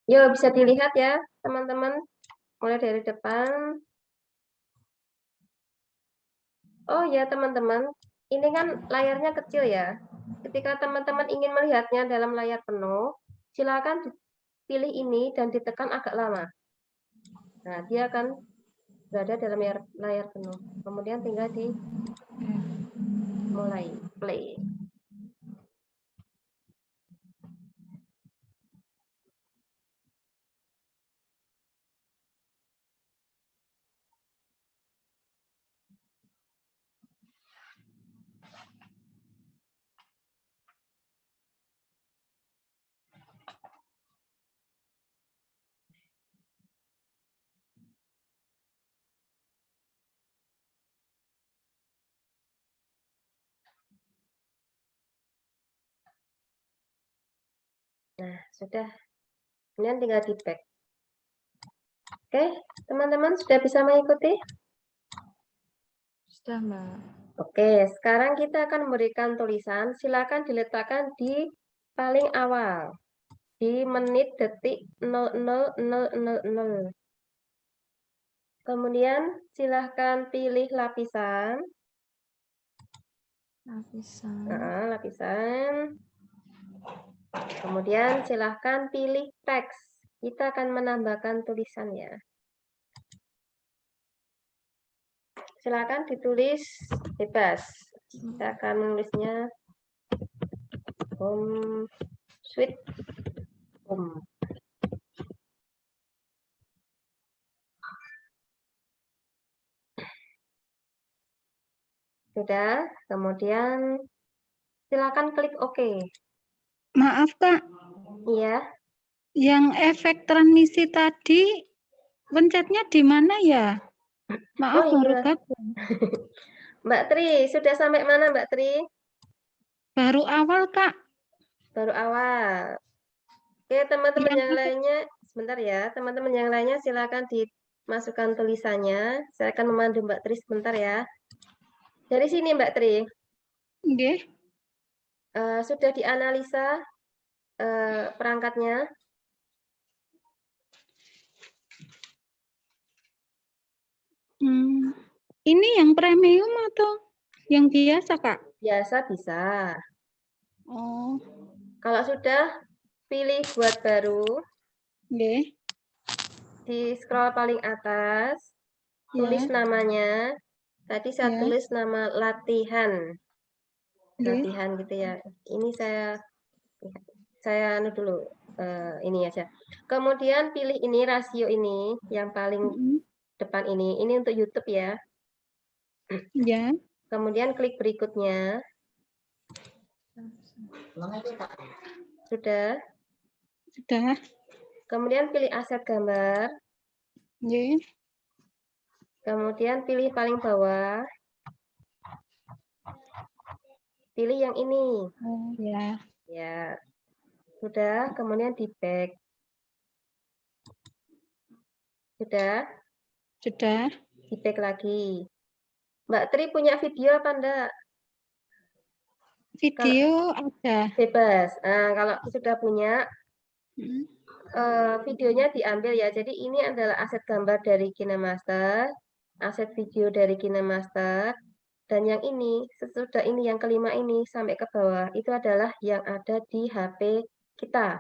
Yuk, bisa dilihat ya, teman-teman. Mulai dari depan. Oh ya, teman-teman. Ini kan layarnya kecil ya. Ketika teman-teman ingin melihatnya dalam layar penuh, silakan pilih ini dan ditekan agak lama. Nah, dia akan berada dalam layar penuh. Kemudian tinggal di mulai play. Nah, sudah. Kemudian tinggal di back. Oke, teman-teman sudah bisa mengikuti? Sudah, Mbak. Oke, sekarang kita akan memberikan tulisan. Silakan diletakkan di paling awal. Di menit detik 00000. Kemudian silahkan pilih lapisan. Lapisan. Kemudian silahkan pilih teks. Kita akan menambahkan tulisannya. Silakan ditulis bebas. Kita akan menulisnya home sweet home. Sudah, kemudian silakan klik OK. Maaf Kak, Iya. yang efek transmisi tadi pencetnya di mana ya? Maaf Oh, baru iya. gabung. Mbak Tri, sudah sampai mana Mbak Tri? Baru awal, Kak. Baru awal. Oke, teman-teman Yang yang lainnya, sebentar ya. Teman-teman yang lainnya silakan dimasukkan tulisannya. Saya akan memandu Mbak Tri sebentar ya. Dari sini Mbak Tri, nggih. sudah dianalisa perangkatnya. Ini yang premium atau yang biasa, Kak? Biasa bisa. Oh, Kalau sudah, pilih buat baru. nggih. Di scroll paling atas, tulis Ya, namanya. Tadi saya ya. tulis nama latihan. Nggih. Latihan gitu ya. Ini saya anu dulu ini aja. Kemudian pilih ini rasio ini yang paling depan ini. Ini untuk YouTube ya. Ya, Kemudian klik berikutnya. Sudah. sudah. Kemudian pilih aset gambar. Nggih. Kemudian pilih paling bawah. Pilih yang ini. Oh, ya. Ya. Sudah, kemudian di back. Sudah, Sudah. di back lagi. Mbak Tri punya video apa enggak? Video ada. Bebas. Nah, kalau sudah punya, Mm. videonya diambil ya. Jadi ini adalah aset gambar dari KineMaster, aset video dari KineMaster, dan yang ini, sesudah ini yang kelima ini sampai ke bawah, itu adalah yang ada di HP kita.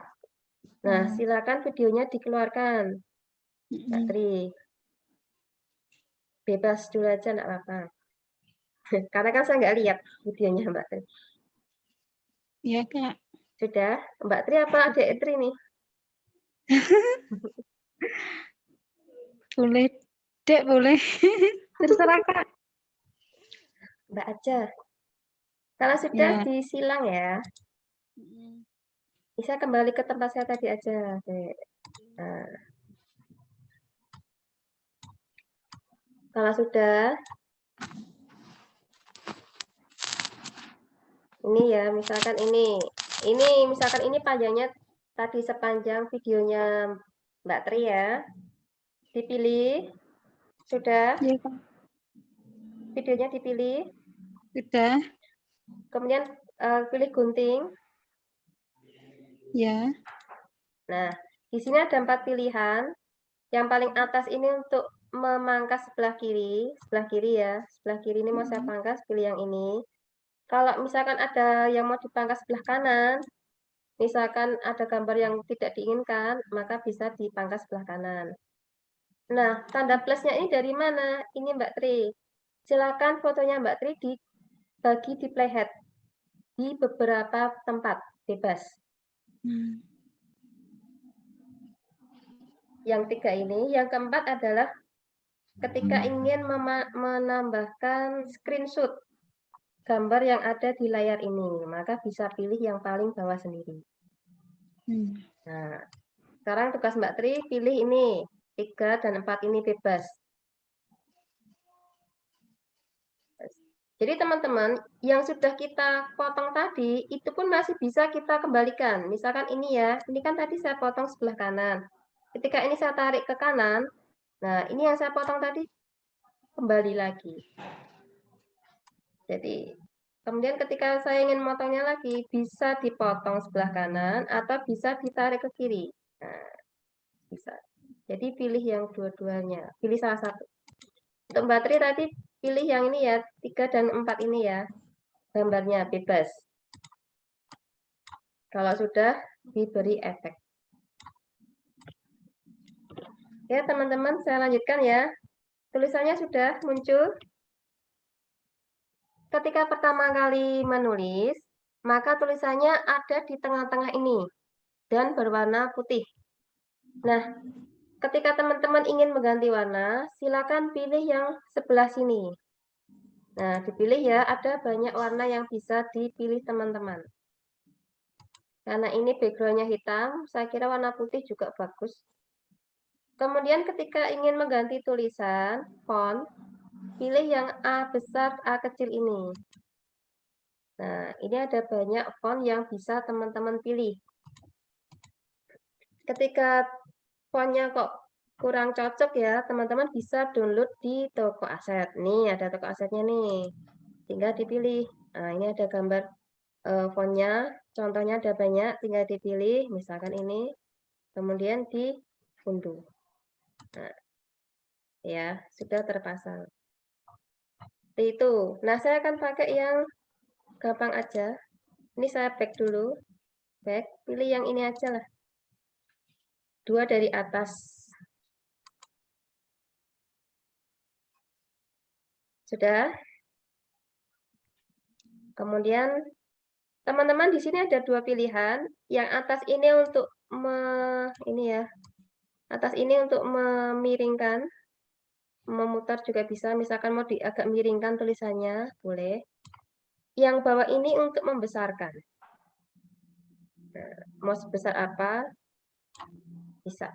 Nah, silakan videonya dikeluarkan, Mbak Tri. Bebas dulu aja, enggak apa-apa. Karena kan saya nggak lihat videonya Mbak Tri. Ya, Kak. Sudah, Mbak Tri apa Adik Tri nih? Boleh, Dek, boleh. Terserah, Kak. Mbak aja. Kalau sudah Ya. disilang ya, bisa kembali ke tempat saya tadi aja. Nah. Kalau sudah, ini ya, misalkan ini misalkan ini panjangnya tadi sepanjang videonya Mbak Tri ya. Dipilih, sudah, Ya, Kak. videonya dipilih. Sudah. Kemudian pilih gunting. Ya. Nah, di sini ada 4 pilihan. Yang paling atas ini untuk memangkas sebelah kiri ya. Sebelah kiri ini mau saya pangkas, pilih yang ini. Kalau misalkan ada yang mau dipangkas sebelah kanan, misalkan ada gambar yang tidak diinginkan, maka bisa dipangkas sebelah kanan. Nah, tanda plusnya ini dari mana? Ini Mbak Tri. Silakan fotonya Mbak Tri dibagi di playhead di beberapa tempat, bebas. Yang 3 ini, yang keempat adalah ketika ingin menambahkan screenshot gambar yang ada di layar ini, maka bisa pilih yang paling bawah sendiri. Nah, sekarang tugas Mbak Tri, pilih ini, 3 dan 4 ini bebas. Jadi teman-teman, yang sudah kita potong tadi, itu pun masih bisa kita kembalikan. Misalkan ini ya, ini kan tadi saya potong sebelah kanan. Ketika ini saya tarik ke kanan, nah ini yang saya potong tadi kembali lagi. Jadi, kemudian ketika saya ingin memotongnya lagi, bisa dipotong sebelah kanan atau bisa ditarik ke kiri. Nah, bisa. Jadi pilih yang dua-duanya, pilih salah satu. Untuk Mbak Tri tadi pilih yang ini ya, 3 dan 4 ini ya, gambarnya bebas. Kalau sudah diberi efek. Ya teman-teman, saya lanjutkan ya. Tulisannya sudah muncul. Ketika pertama kali menulis, maka tulisannya ada di tengah-tengah ini dan berwarna putih. Nah, ketika teman-teman ingin mengganti warna, silakan pilih yang sebelah sini. Nah, dipilih ya, ada banyak warna yang bisa dipilih teman-teman. Karena ini background-nya hitam, saya kira warna putih juga bagus. Kemudian ketika ingin mengganti tulisan, font, pilih yang A besar, A kecil ini. Nah, ini ada banyak font yang bisa teman-teman pilih. Ketika fontnya kok kurang cocok ya, teman-teman bisa download di toko aset. Nih, ada toko asetnya nih. Tinggal dipilih. Nah, ini ada gambar fontnya. Contohnya ada banyak, tinggal dipilih. Misalkan ini. Kemudian diunduh. Nah, ya, sudah terpasang. Seperti itu. Nah, saya akan pakai yang gampang aja. Ini saya back dulu. Back, pilih yang ini aja lah. 2 dari atas. Sudah. Kemudian teman-teman di sini ada 2 pilihan. Yang atas ini untuk ini ya. Atas ini untuk memiringkan, memutar juga bisa. Misalkan mau agak miringkan tulisannya, boleh. Yang bawah ini untuk membesarkan. Nah, mau sebesar apa? Bisa.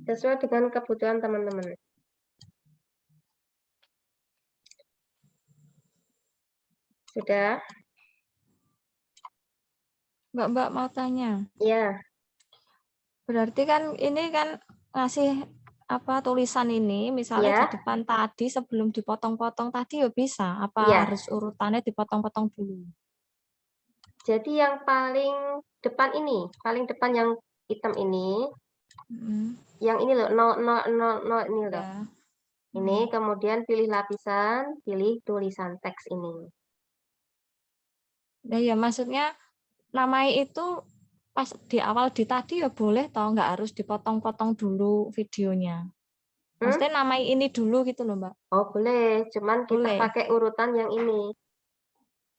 Sesuai dengan kebutuhan teman-teman. Sudah? Mbak mau tanya. Ya. Berarti kan ini kan ngasih apa tulisan ini misalnya Ya. di depan tadi sebelum dipotong-potong tadi ya bisa. Apa Ya. harus urutannya dipotong-potong dulu? Jadi yang paling depan yang hitam ini, yang ini loh, 000 ini loh. Ya. Ini kemudian pilih lapisan, pilih tulisan teks ini. Nah, ya maksudnya namai itu pas di awal di tadi ya boleh toh, nggak harus dipotong-potong dulu videonya. Maksudnya namai ini dulu gitu loh, Mbak. Oh, boleh, cuman kita Boleh. pakai urutan yang ini.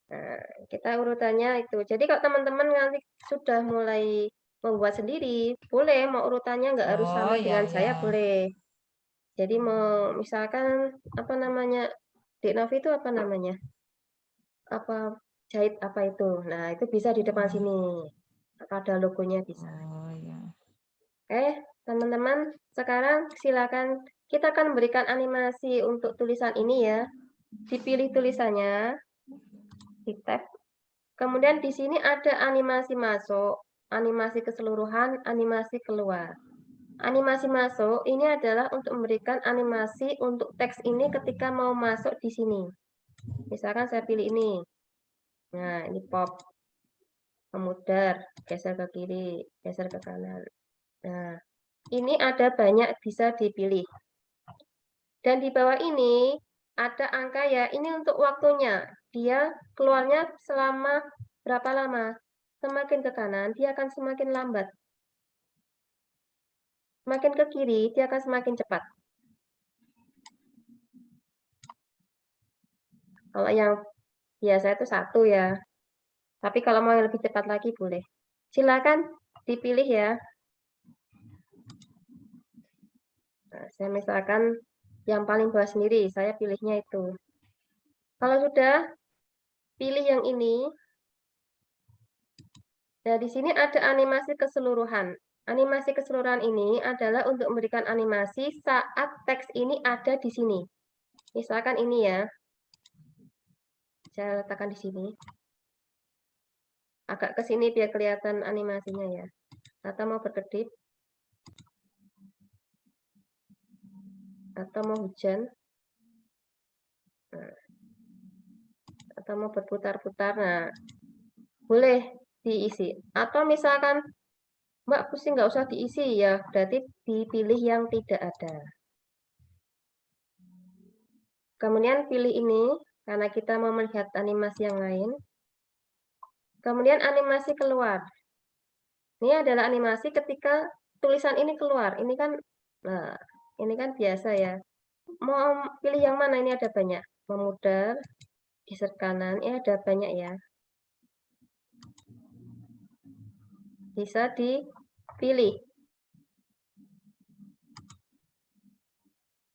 Nah, kita urutannya itu. Jadi kalau teman-teman nanti sudah mulai membuat sendiri, boleh mau urutannya nggak harus sama dengan saya, boleh. Jadi mau misalkan apa namanya, Dek Novi itu apa namanya? Apa jahit apa itu? Nah, itu bisa di depan sini. Ada logonya bisa. Oh ya. Oke, teman-teman, sekarang silakan kita akan memberikan animasi untuk tulisan ini ya. Dipilih tulisannya, di tab. Kemudian di sini ada animasi masuk, animasi keseluruhan, animasi keluar. Animasi masuk ini adalah untuk memberikan animasi untuk teks ini ketika mau masuk di sini. Misalkan saya pilih ini. Nah, ini pop. Memudar, geser ke kiri, geser ke kanan. Nah, ini ada banyak bisa dipilih. Dan di bawah ini ada angka ya, ini untuk waktunya. Dia keluarnya selama berapa lama? Semakin ke kanan, dia akan semakin lambat. Semakin ke kiri, dia akan semakin cepat. Kalau yang biasa itu 1 ya. Tapi kalau mau yang lebih cepat lagi boleh. Silakan dipilih ya. Nah, saya misalkan yang paling bawah sendiri, saya pilihnya itu. Kalau sudah, pilih yang ini. Nah, di sini ada animasi keseluruhan. Animasi keseluruhan ini adalah untuk memberikan animasi saat teks ini ada di sini. Misalkan ini ya. Saya letakkan di sini. Agak ke sini biar kelihatan animasinya ya. Atau mau berkedip. Atau mau hujan. Nah. Atau mau berputar-putar. Nah, boleh diisi. Atau misalkan Mbak pusing nggak usah diisi ya, berarti dipilih yang tidak ada. Kemudian pilih ini, karena kita mau melihat animasi yang lain. Kemudian animasi keluar. Ini adalah animasi ketika tulisan ini keluar. Ini kan, nah, ini kan biasa ya. Mau pilih yang mana? Ini ada banyak. Memudar, geser kanan, ini ada banyak ya. Bisa dipilih.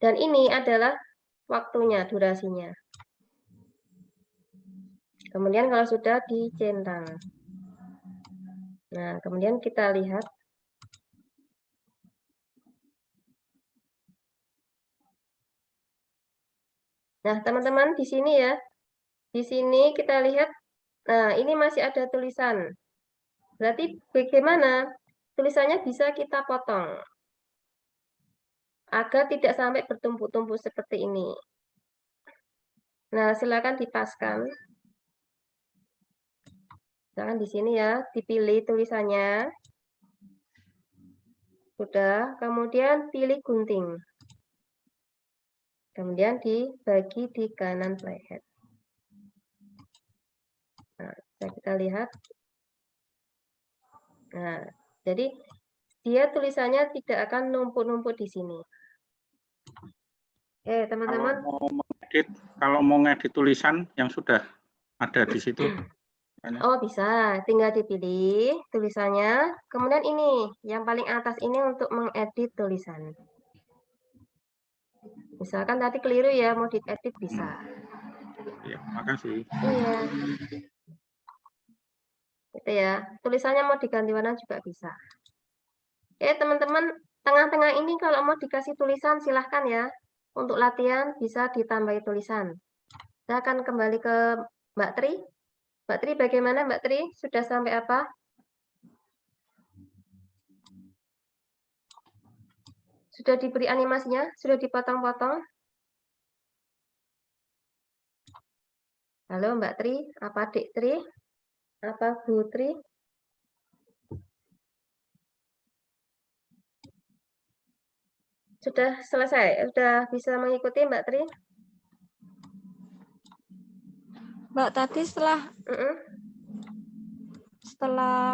Dan ini adalah waktunya, durasinya. Kemudian kalau sudah dicentang. Nah, kemudian kita lihat. Nah, teman-teman di sini ya, Di sini kita lihat, nah ini masih ada tulisan. Berarti bagaimana? Tulisannya bisa kita potong. Agar tidak sampai bertumpuk-tumpuk seperti ini. Nah, silakan dipaskan. Jangan di sini ya, dipilih tulisannya. Sudah, kemudian pilih gunting. Kemudian dibagi di kanan playhead. Nah, bisa kita lihat. Nah, jadi dia tulisannya tidak akan numpuk-numpuk di sini. Teman-teman. Kalau mau ngedit tulisan yang sudah ada di situ. Oh, bisa. Tinggal dipilih tulisannya. Kemudian ini, yang paling atas ini untuk mengedit tulisan. Misalkan tadi keliru ya, mau diedit bisa. Ya, makasih. Iya. Gitu ya. Tulisannya mau diganti warna juga bisa. Teman-teman, tengah-tengah ini kalau mau dikasih tulisan silahkan ya. Untuk latihan bisa ditambahi tulisan. Saya akan kembali ke Mbak Tri. Mbak Tri, bagaimana Mbak Tri? Sudah sampai apa? Sudah diberi animasinya? Sudah dipotong-potong? Halo Mbak Tri, apa Dik Tri? Apa Bu Tri? Sudah selesai? Sudah bisa mengikuti Mbak Tri? Mbak, tadi setelah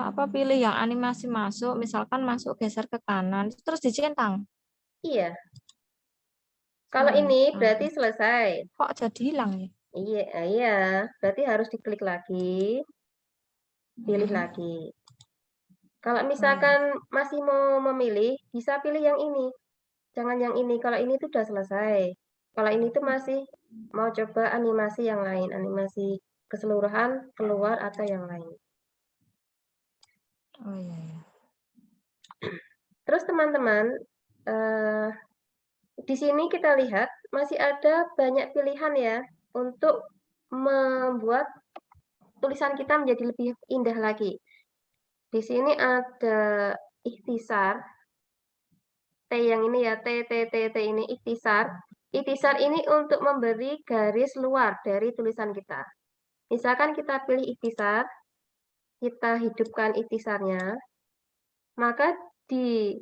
apa pilih yang animasi masuk, misalkan masuk geser ke kanan, terus dicentang. Iya. Kalau ini berarti selesai. Kok jadi hilang ya? Iya, berarti harus diklik lagi, pilih lagi. Kalau misalkan masih mau memilih, bisa pilih yang ini. Jangan yang ini, kalau ini tuh udah selesai. Kalau ini tuh masih mau coba animasi yang lain, animasi keseluruhan, keluar, atau yang lain. Oh iya. Terus teman-teman, di sini kita lihat masih ada banyak pilihan ya untuk membuat tulisan kita menjadi lebih indah lagi. Di sini ada ikhtisar, T yang ini ya, T ini ikhtisar. Ikhtisar ini untuk memberi garis luar dari tulisan kita. Misalkan kita pilih ikhtisar, kita hidupkan ikhtisarnya, maka di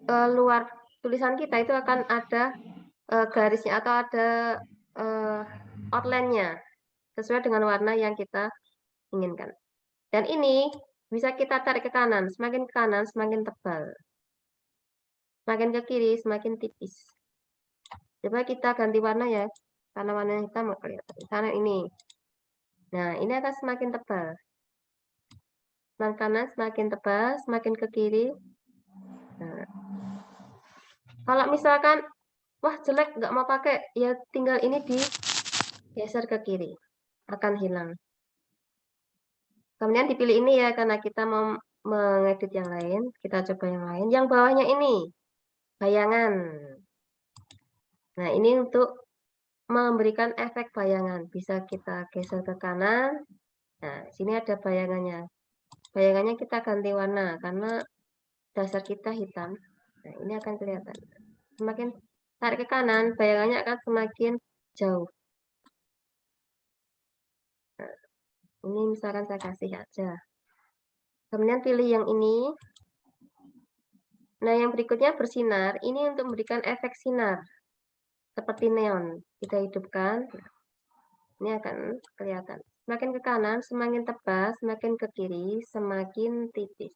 luar tulisan kita itu akan ada garisnya atau ada outline-nya sesuai dengan warna yang kita inginkan. Dan ini bisa kita tarik ke kanan, semakin ke kanan semakin tebal. Semakin ke kiri semakin tipis. Coba kita ganti warna ya, karena warna hitam mau kelihatan. Karena ini. Nah, ini akan semakin tebal. Semakin kanan semakin tebal, semakin ke kiri. Nah. Kalau misalkan, wah jelek nggak mau pakai, ya tinggal ini digeser ke kiri. Akan hilang. Kemudian dipilih ini ya, karena kita mau mengedit yang lain. Kita coba yang lain. Yang bawahnya ini, bayangan. Nah, ini untuk memberikan efek bayangan. Bisa kita geser ke kanan. Nah, sini ada bayangannya. Bayangannya kita ganti warna, karena dasar kita hitam. Nah, ini akan kelihatan. Semakin tarik ke kanan, bayangannya akan semakin jauh. Nah, ini misalkan saya kasih aja. Kemudian pilih yang ini. Nah, yang berikutnya bersinar. Ini untuk memberikan efek sinar. Seperti neon. Kita hidupkan. Ini akan kelihatan. Semakin ke kanan, semakin tebal. Semakin ke kiri, semakin tipis.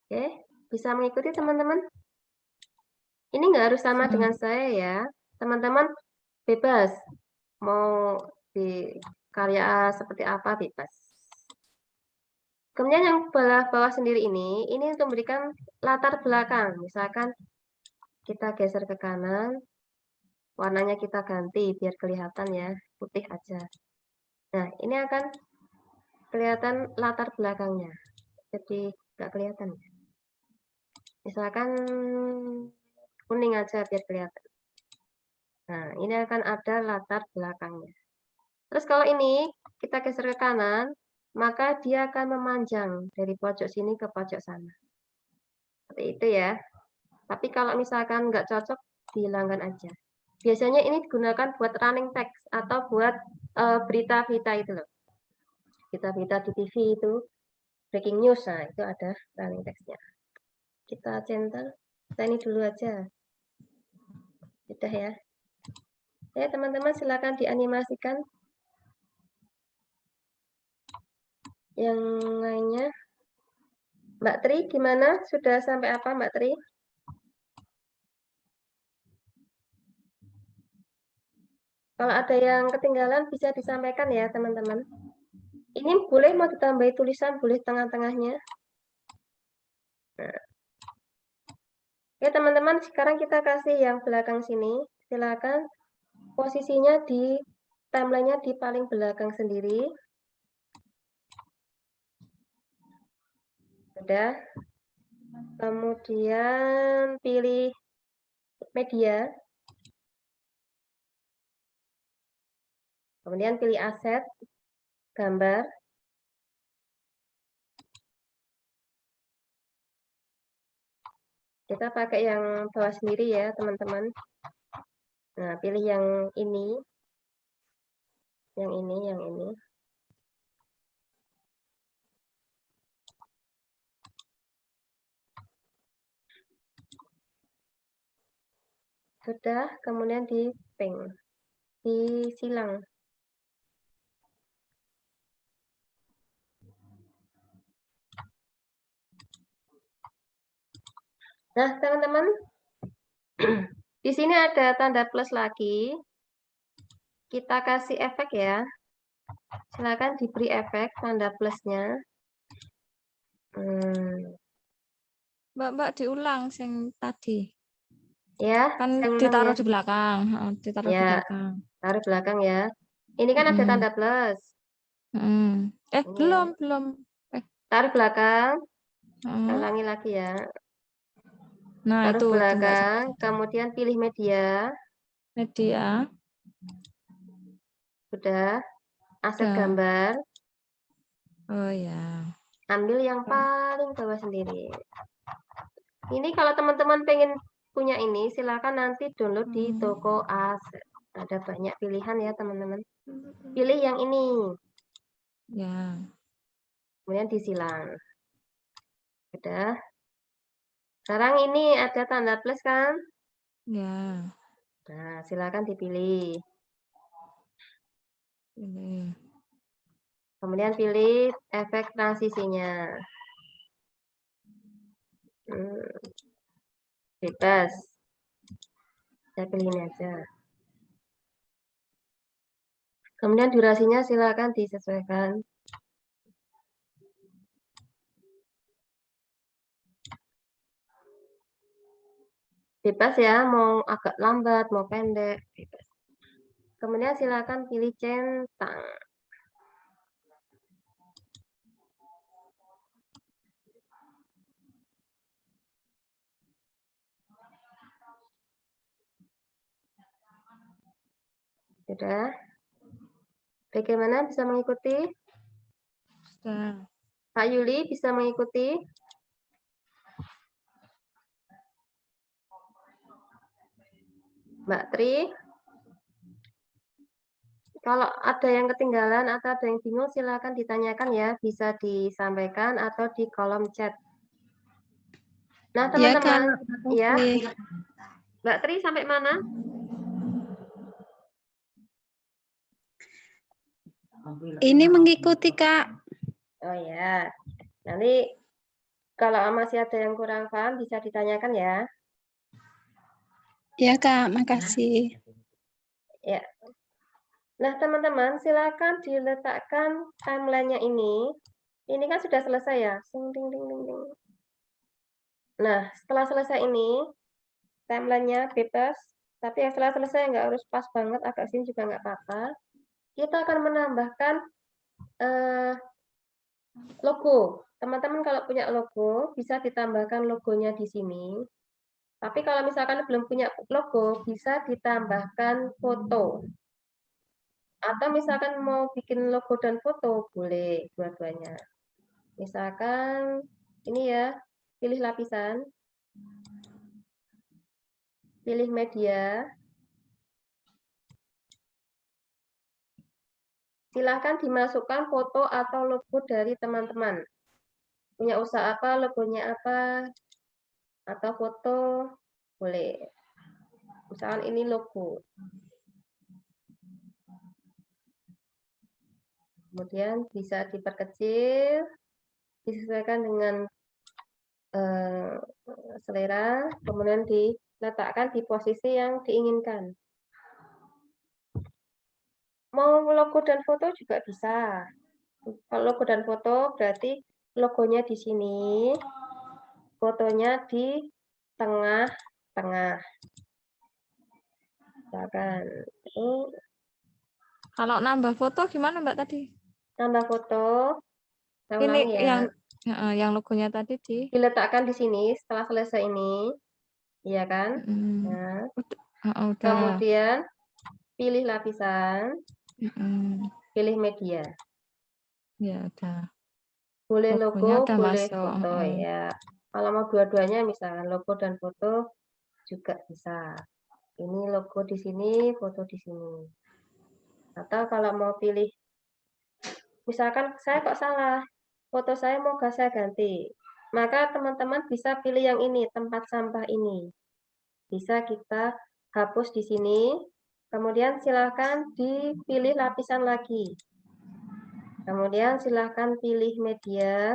Oke, bisa mengikuti teman-teman? Ini nggak harus sama dengan saya ya. Teman-teman bebas. Mau di karya seperti apa, bebas. Kemudian yang bawah sendiri ini untuk memberikan latar belakang. Misalkan kita geser ke kanan, warnanya kita ganti biar kelihatan ya, putih aja. Nah, ini akan kelihatan latar belakangnya. Jadi nggak kelihatan. Misalkan kuning aja biar kelihatan. Nah, ini akan ada latar belakangnya. Terus kalau ini kita geser ke kanan, maka dia akan memanjang dari pojok sini ke pojok sana. Seperti itu ya. Tapi kalau misalkan nggak cocok, dihilangkan aja. Biasanya ini digunakan buat running text atau buat berita-berita itu loh. Berita-berita di TV itu, breaking news, nah itu ada running text-nya. Kita centang, kita ini dulu aja. Sudah ya. Ya teman-teman silakan dianimasikan. Yang lainnya. Mbak Tri gimana? Sudah sampai apa Mbak Tri? Kalau ada yang ketinggalan bisa disampaikan ya teman-teman. Ini boleh mau ditambahi tulisan, boleh tengah-tengahnya. Nah. Ya teman-teman, sekarang kita kasih yang belakang sini. Silakan posisinya di timeline-nya di paling belakang sendiri. Sudah. Kemudian pilih media. Kemudian pilih aset, gambar. Kita pakai yang bawah sendiri ya, teman-teman. Nah, pilih yang ini. Yang ini, yang ini. Sudah, kemudian di ping. Disilang. Nah, teman-teman, di sini ada tanda plus lagi. Kita kasih efek ya. Silakan diberi efek tanda plusnya. Mbak diulang sing tadi. Ya, Kan yang ditaruh ya. di belakang, ditaruh di Ya, belakang. taruh belakang ya. Ini kan ada tanda plus. Ini Belum. taruh belakang. Ulangi lagi ya. Nah, Taruh itu enggak belakang, kemudian pilih media. media. Sudah. Aset Sudah. gambar. Oh ya. Ambil yang paling bawah sendiri. Ini kalau teman-teman pengen punya ini, silakan nanti download di toko aset. Ada banyak pilihan ya, teman-teman. Pilih yang ini. Ya. Kemudian disilang. Sudah. Sekarang ini ada tanda plus kan? Ya. Nah, silakan dipilih. Ini. Kemudian pilih efek transisinya. Bebas. Saya pilih ini aja. Kemudian durasinya silakan disesuaikan. Bebas ya, mau agak lambat, mau pendek, bebas. Kemudian silakan pilih centang. Sudah. Bagaimana bisa mengikuti? Sudah. Pak Yuli bisa mengikuti? Mbak Tri? Kalau ada yang ketinggalan atau ada yang bingung, silakan ditanyakan ya. Bisa disampaikan atau di kolom chat. Nah, teman-teman, ya. Mbak Tri sampai mana? Ini mengikuti, Kak. Oh ya. Nanti kalau masih ada yang kurang paham bisa ditanyakan ya. Ya, Kak, makasih. Ya. Nah, teman-teman, silakan diletakkan timeline-nya ini. Ini kan sudah selesai ya. Nah, setelah selesai ini, timeline-nya bebas. Tapi yang setelah selesai nggak harus pas banget, agak sini juga nggak apa-apa. Kita akan menambahkan Logo. Teman-teman kalau punya logo, bisa ditambahkan logonya di sini. Tapi kalau misalkan belum punya logo, bisa ditambahkan foto. Atau misalkan mau bikin logo dan foto, boleh dua-duanya. Misalkan ini ya, pilih lapisan, pilih media. Silahkan dimasukkan foto atau logo dari teman-teman. Punya usaha apa, logonya apa, atau foto, boleh. Misalkan ini logo. Kemudian bisa diperkecil, disesuaikan dengan selera, kemudian diletakkan di posisi yang diinginkan. Mau logo dan foto juga bisa. Kalau logo dan foto berarti logonya di sini, fotonya di tengah-tengah. Misalkan Kalau nambah foto gimana Mbak tadi? nambah foto, saya Ini ulangi ya. yang logonya tadi Diletakkan di sini setelah selesai ini, iya kan? Nah, udah. kemudian pilih lapisan, pilih media. Ya udah. Boleh Logonya logo, udah boleh masuk. foto ya. Kalau mau dua-duanya misalnya logo dan foto juga bisa. Ini logo di sini, foto di sini. Atau kalau mau pilih, misalkan saya kok salah, foto saya mau saya ganti. Maka teman-teman bisa pilih yang ini, tempat sampah ini. Bisa kita hapus di sini, kemudian silakan dipilih lapisan lagi. Kemudian silakan pilih media,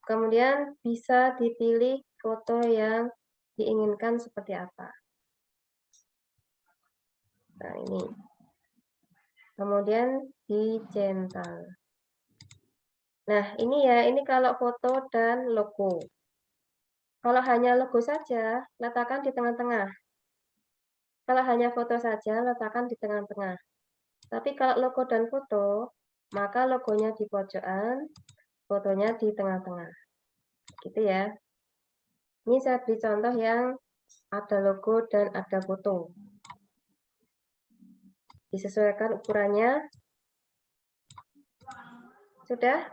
kemudian bisa dipilih foto yang diinginkan seperti apa. Nah ini. Kemudian dicentang. Nah ini ya, ini kalau foto dan logo. Kalau hanya logo saja, letakkan di tengah-tengah. Kalau hanya foto saja, letakkan di tengah-tengah. Tapi kalau logo dan foto, maka logonya di pojokan, fotonya di tengah-tengah. Gitu ya. Ini saya beri contoh yang ada logo dan ada foto. Disesuaikan ukurannya. Sudah?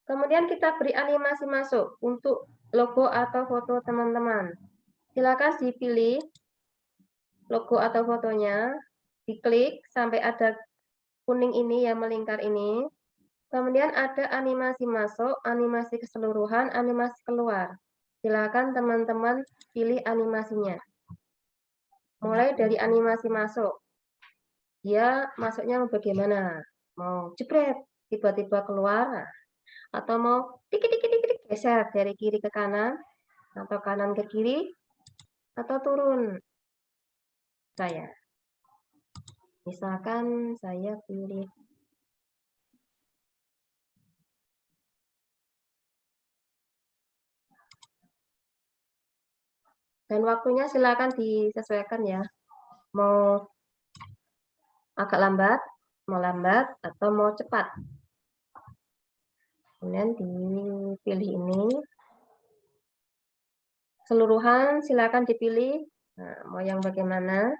Kemudian kita beri animasi masuk untuk logo atau foto teman-teman. Silakan dipilih logo atau fotonya, diklik sampai ada kuning ini yang melingkar ini. Kemudian ada animasi masuk, animasi keseluruhan, animasi keluar. Silakan teman-teman pilih animasinya. Mulai dari animasi masuk. Dia masuknya mau bagaimana? Mau jepret, tiba-tiba keluar, atau mau dikit-dikit geser dari kiri ke kanan, atau kanan ke kiri, atau turun. Saya. Misalkan saya pilih dan waktunya silakan disesuaikan ya. Mau agak lambat, mau lambat, atau mau cepat. Kemudian dipilih ini. Keseluruhan silakan dipilih. Nah, mau yang bagaimana?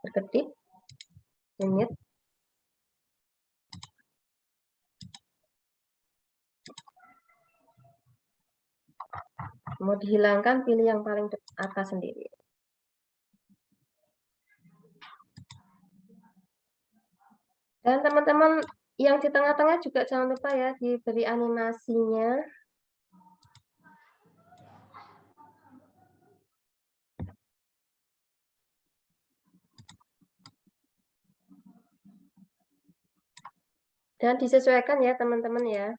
Berkedip, menit. Mau dihilangkan, pilih yang paling atas sendiri. Dan teman-teman yang di tengah-tengah juga jangan lupa ya diberi animasinya. Dan disesuaikan ya teman-teman ya.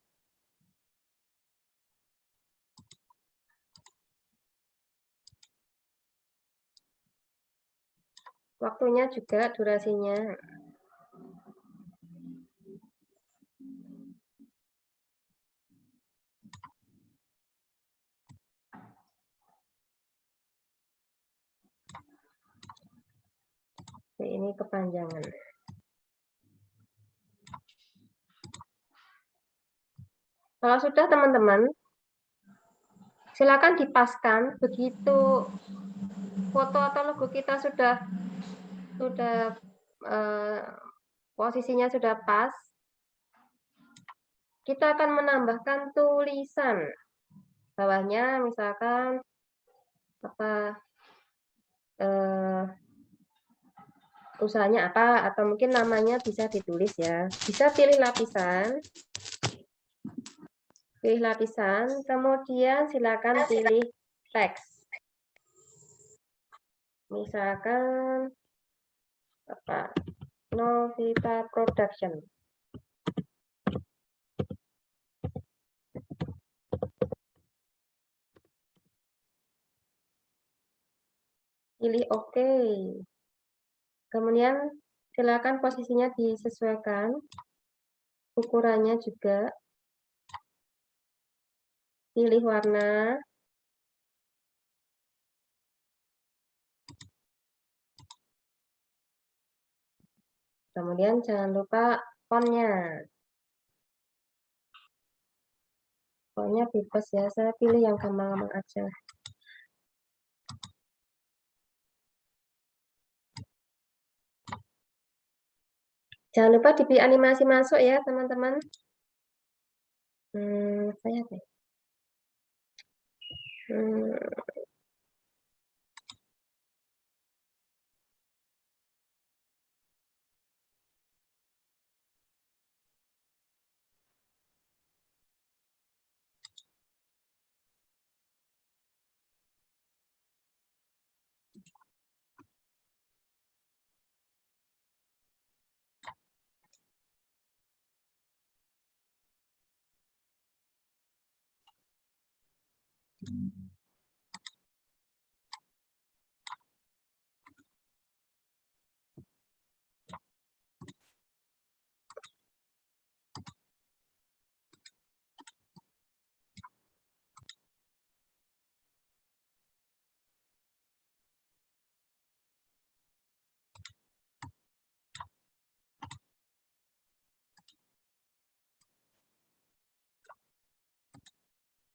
Waktunya juga, durasinya. Ini kepanjangan. Kalau sudah teman-teman, silakan dipaskan begitu foto atau logo kita sudah posisinya sudah pas. Kita akan menambahkan tulisan bawahnya, misalkan apa usahanya apa, atau mungkin namanya bisa ditulis ya. Bisa pilih lapisan, kemudian silakan pilih teks. Misalkan apa, Novita Production. Pilih OK. Kemudian silakan posisinya disesuaikan, ukurannya juga. Pilih warna. Kemudian jangan lupa fontnya. Fontnya bebas ya, saya pilih yang gampang-gampang aja. Jangan lupa dipilih animasi masuk ya, teman-teman. Saya deh.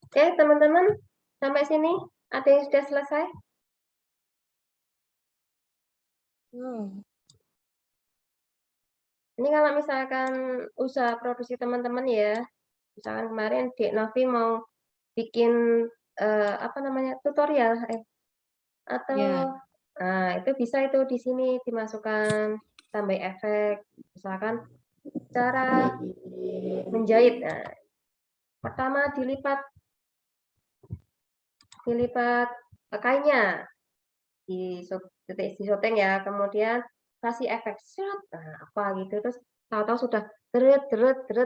Oke, teman-teman, sampai sini ada yang sudah selesai? Ini kalau misalkan usaha produksi teman-teman ya, misalkan kemarin Dek Novi mau bikin apa namanya, tutorial atau nah itu bisa itu di sini dimasukkan tambah efek, misalkan cara menjahit. Nah, pertama dilipat kainnya di syuting ya, kemudian kasih efek shot, nah, apa gitu, terus tahu-tahu sudah deret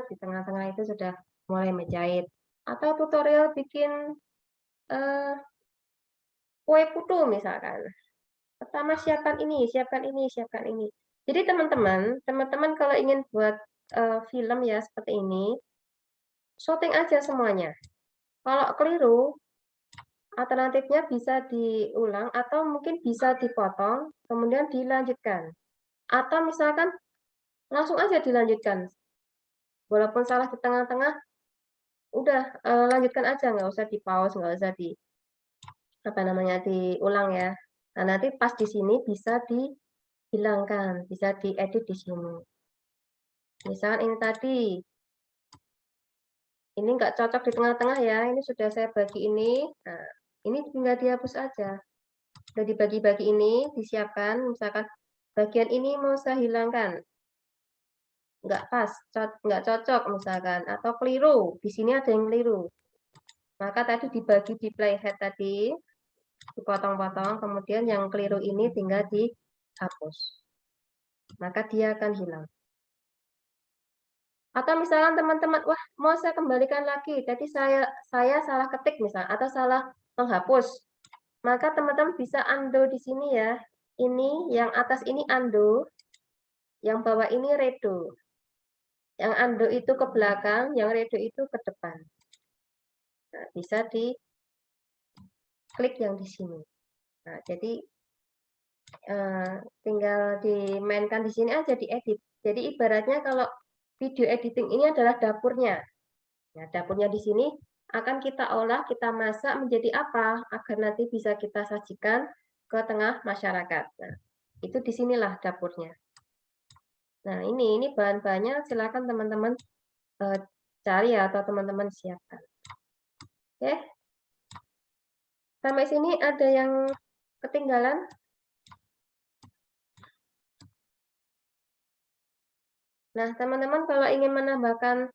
di tengah-tengah itu sudah mulai menjahit. Atau tutorial bikin kue putu misalkan. Pertama siapkan ini. Jadi teman-teman kalau ingin buat film ya seperti ini, syuting aja semuanya. Kalau keliru, alternatifnya bisa diulang atau mungkin bisa dipotong, kemudian dilanjutkan. Atau misalkan langsung aja dilanjutkan. Walaupun salah di tengah-tengah, udah lanjutkan aja, nggak usah di-pause, nggak usah diulang ya. Nah, nanti pas di sini bisa dihilangkan, bisa diedit di sini. Misalkan ini tadi, ini nggak cocok di tengah-tengah ya, ini sudah saya bagi ini. Nah, ini tinggal dihapus aja. Sudah dibagi-bagi ini, disiapkan, misalkan bagian ini mau saya hilangkan. Nggak pas, nggak cocok misalkan, atau keliru, di sini ada yang keliru. Maka tadi dibagi di playhead tadi, dipotong-potong, kemudian yang keliru ini tinggal dihapus. Maka dia akan hilang. Atau misalkan teman-teman, wah mau saya kembalikan lagi, tadi saya salah ketik misalnya, atau salah menghapus. Maka teman-teman bisa undo di sini ya. Ini yang atas ini undo, yang bawah ini redo. Yang undo itu ke belakang, yang redo itu ke depan. Nah, bisa diklik yang di sini. Nah, jadi tinggal dimainkan di sini aja, diedit. Jadi ibaratnya kalau video editing ini adalah dapurnya. Nah, dapurnya di sini akan kita olah, kita masak menjadi apa agar nanti bisa kita sajikan ke tengah masyarakat. Nah, itu disinilah dapurnya. Nah, ini bahan-bahannya silakan teman-teman cari ya, atau teman-teman siapkan. Oke. Sampai sini ada yang ketinggalan? Nah, teman-teman kalau ingin menambahkan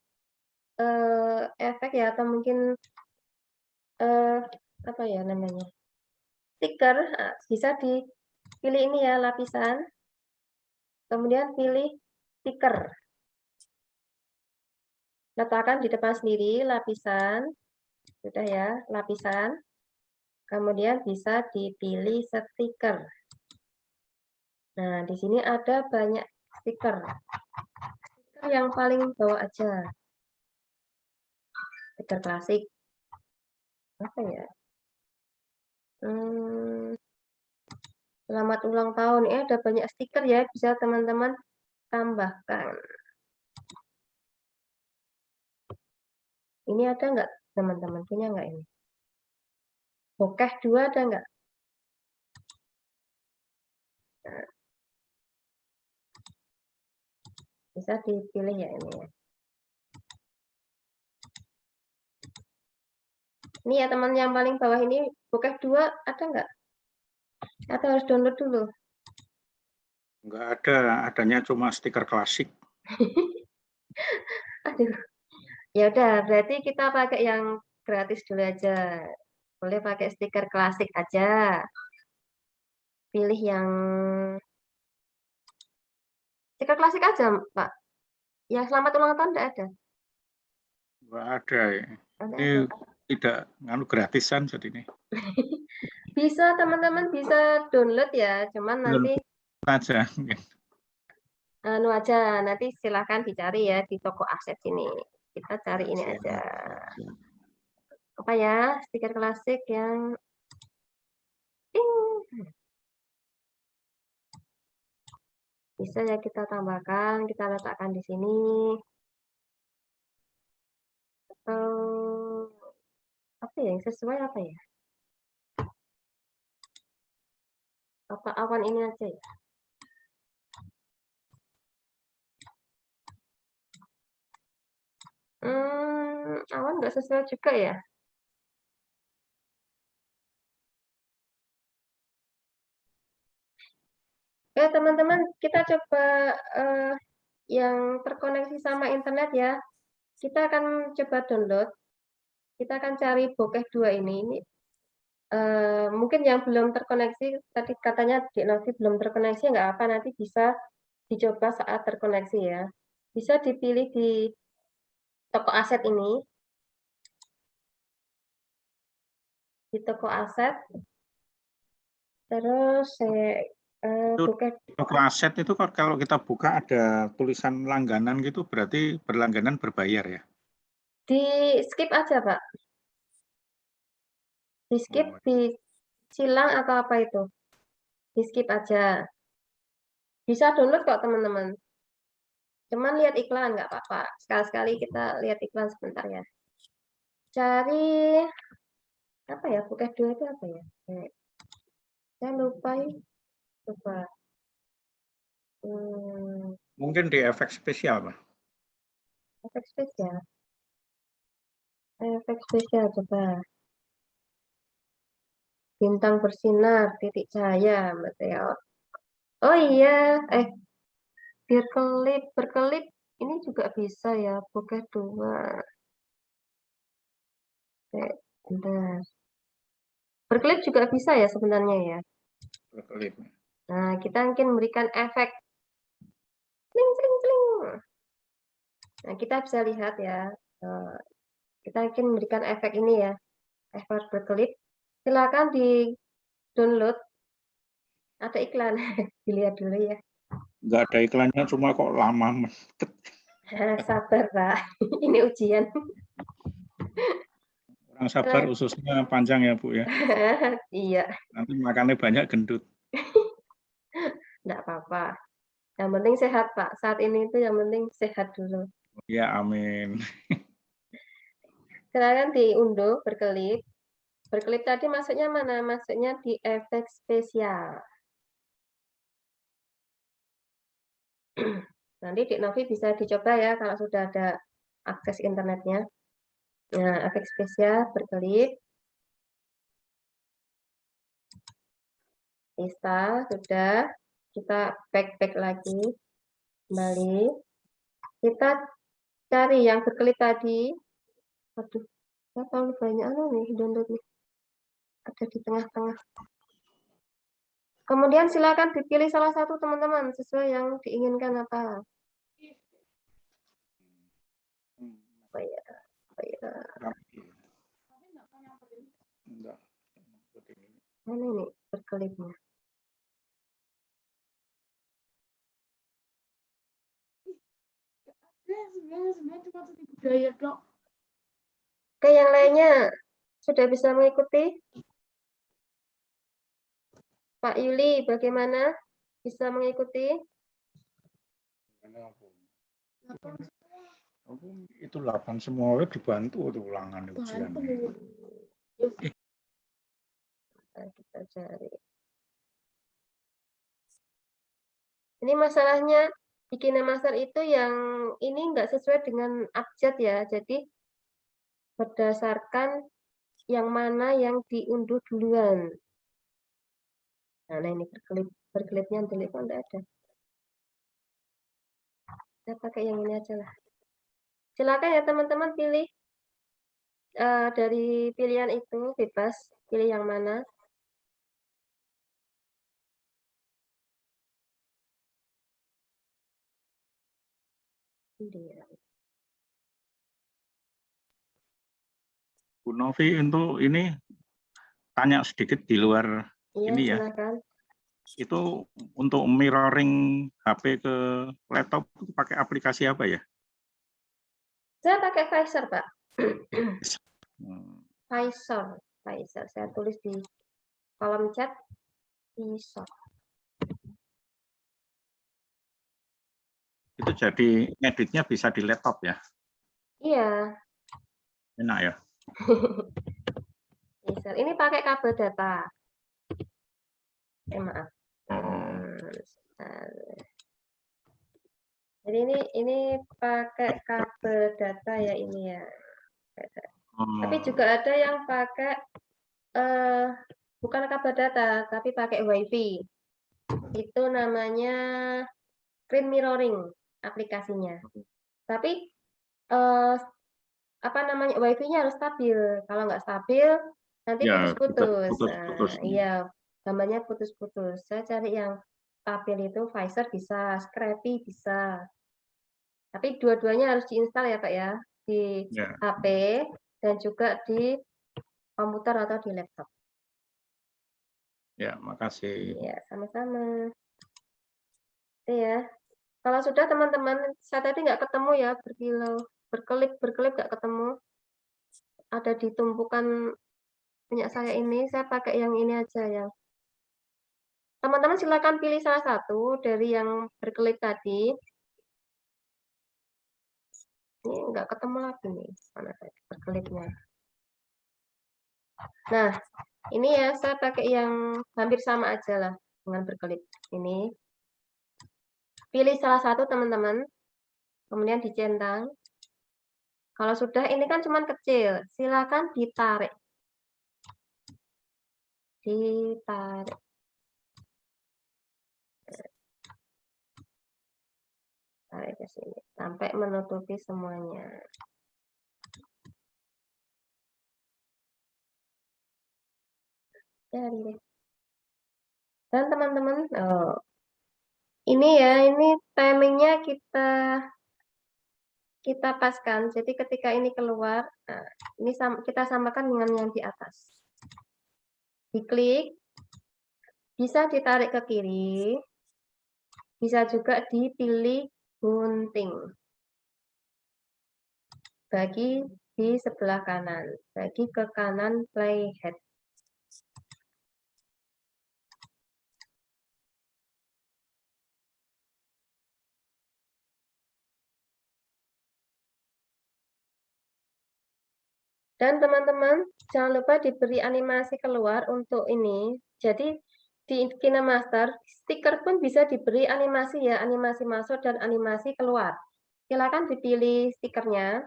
efek ya, atau mungkin apa ya namanya, stiker, bisa dipilih ini ya, lapisan, kemudian pilih stiker, letakkan di depan sendiri lapisan, sudah ya, lapisan, kemudian bisa dipilih stiker. Nah, di sini ada banyak stiker. Stiker yang paling bawah aja, stiker klasik, apa ya? Selamat ulang tahun. Ada banyak stiker ya, bisa teman-teman tambahkan. Ini ada nggak teman-teman? Punya nggak ini? Bokeh 2 ada nggak? Nah, bisa dipilih ya ini ya. Ini ya teman yang paling bawah ini, bokeh 2 ada nggak? Atau harus download dulu? Nggak ada, adanya cuma stiker klasik. Aduh. Ya udah, berarti kita pakai yang gratis dulu aja. Boleh pakai stiker klasik aja. Pilih yang stiker klasik aja, Pak. Yang selamat ulang tahun enggak ada? Nggak ada ya. Enggak Ini ada. tidak gratisan jadi ini. Bisa teman-teman bisa download ya, cuman nanti Aja. anu aja, nanti silahkan dicari ya di toko aset sini. Kita cari ini aja. Apa ya, stiker klasik yang bisa ya kita tambahkan, kita letakkan di sini. Atau apa ya, yang sesuai apa ya? Apa awan ini aja ya? Awan nggak sesuai juga ya? Ya teman-teman, kita coba yang terkoneksi sama internet ya. Kita akan coba download. Kita akan cari bokeh 2 ini. Mungkin yang belum terkoneksi, tadi katanya Novi belum terkoneksi, nggak apa, nanti bisa dicoba saat terkoneksi ya. Bisa dipilih di toko aset ini. Di toko aset. Terus bokeh. Toko aset itu kalau kita buka ada tulisan langganan gitu, berarti berlangganan berbayar ya? Di skip aja, Pak. Di skip, di silang atau apa itu? Di skip aja. Bisa download kok teman-teman. Cuman lihat iklan nggak apa-apa. Sekali-sekali kita lihat iklan sebentar ya. Cari apa ya? Bokeh 2 itu apa ya? Saya lupa. Coba. Mungkin di efek spesial, Pak. Efek spesial. Efek spesial coba. Bintang bersinar, titik cahaya, meteor. Oh iya, berkelip ini juga bisa ya, bokeh 2. Bentar. Berkelip juga bisa ya sebenarnya ya. Berkelip. Nah, kita mungkin memberikan efek kling kling kling. Nah, kita bisa lihat ya. Kita mungkin memberikan efek ini ya, efek berkelip. Silakan di download. Ada iklan, dilihat dulu ya. Nggak ada iklannya, cuma kok lama. Sabar, Pak. Ini ujian. Orang sabar ususnya panjang ya, Bu ya. Iya. Nanti makannya banyak gendut. Enggak apa-apa. Yang penting sehat, Pak. Saat ini itu yang penting sehat dulu. Ya, amin. Silakan diunduh, berkelip. Berkelip tadi masuknya mana? Masuknya di efek spesial. Nanti Dik Novi bisa dicoba ya kalau sudah ada akses internetnya. Nah, efek spesial, berkelip. Install, sudah. Kita back lagi. Kembali. Kita cari yang berkelip tadi. Aduh, saya terlalu banyak nih download nih. Ada di tengah-tengah. Kemudian silakan dipilih salah satu teman-teman sesuai yang diinginkan apa. Oh ya, Enggak. Mana nih berkelipnya? Oke, yang lainnya sudah bisa mengikuti? Pak Yuli, bagaimana? Bisa mengikuti? Itu 8 semua dibantu tuh ulangan ujian. Kita cari. Ini masalahnya di KineMaster itu yang ini enggak sesuai dengan abjad ya. Jadi berdasarkan yang mana yang diunduh duluan. Nah, ini berkelipnya delik kok enggak ada. Saya pakai yang ini aja lah. Silakan ya teman-teman pilih dari pilihan itu bebas pilih yang mana. Bu Novi untuk ini tanya sedikit di luar Iya, ini ya. silakan. Itu untuk mirroring HP ke laptop itu pakai aplikasi apa ya? Saya pakai Pfizer, Pak. Hmm. Pfizer. Saya tulis di kolom chat. Pfizer. Itu jadi ngeditnya bisa di laptop ya? Iya. Enak ya? Pfizer. Ini pakai kabel data. Maaf. Jadi ini pakai kabel data ya ini ya. Tapi juga ada yang pakai bukan kabel data, tapi pakai WiFi. Itu namanya screen mirroring aplikasinya. Tapi apa namanya WiFi-nya harus stabil. Kalau nggak stabil nanti Ya, putus-putus. putus. Iya, gambarnya putus-putus. Saya cari yang stabil itu Pfizer bisa, Scrappy bisa. Tapi dua-duanya harus diinstal ya Pak ya, di HP dan juga di komputer atau di laptop. Ya, makasih. Ya, sama-sama. Ya, kalau sudah teman-teman, saya tadi nggak ketemu ya berkilau, berkelip nggak ketemu. Ada di tumpukan punya saya ini, saya pakai yang ini aja yang. Teman-teman silakan pilih salah satu dari yang berkelip tadi. Ini nggak ketemu lagi nih, mana berkelipnya. Nah, ini ya saya pakai yang hampir sama aja lah dengan berkelip. Ini. Pilih salah satu teman-teman, kemudian dicentang. Kalau sudah, ini kan cuma kecil, silakan ditarik. Ditarik. Tarik ke sini, sampai menutupi semuanya. Dan teman-teman, ini ya, ini timingnya kita paskan. Jadi ketika ini keluar, nah, ini kita samakan dengan yang di atas. Diklik, bisa ditarik ke kiri, bisa juga dipilih gunting. Bagi di sebelah kanan, bagi ke kanan playhead. Dan teman-teman, jangan lupa diberi animasi keluar untuk ini. Jadi di KineMaster, stiker pun bisa diberi animasi ya, animasi masuk dan animasi keluar. Silakan dipilih stikernya.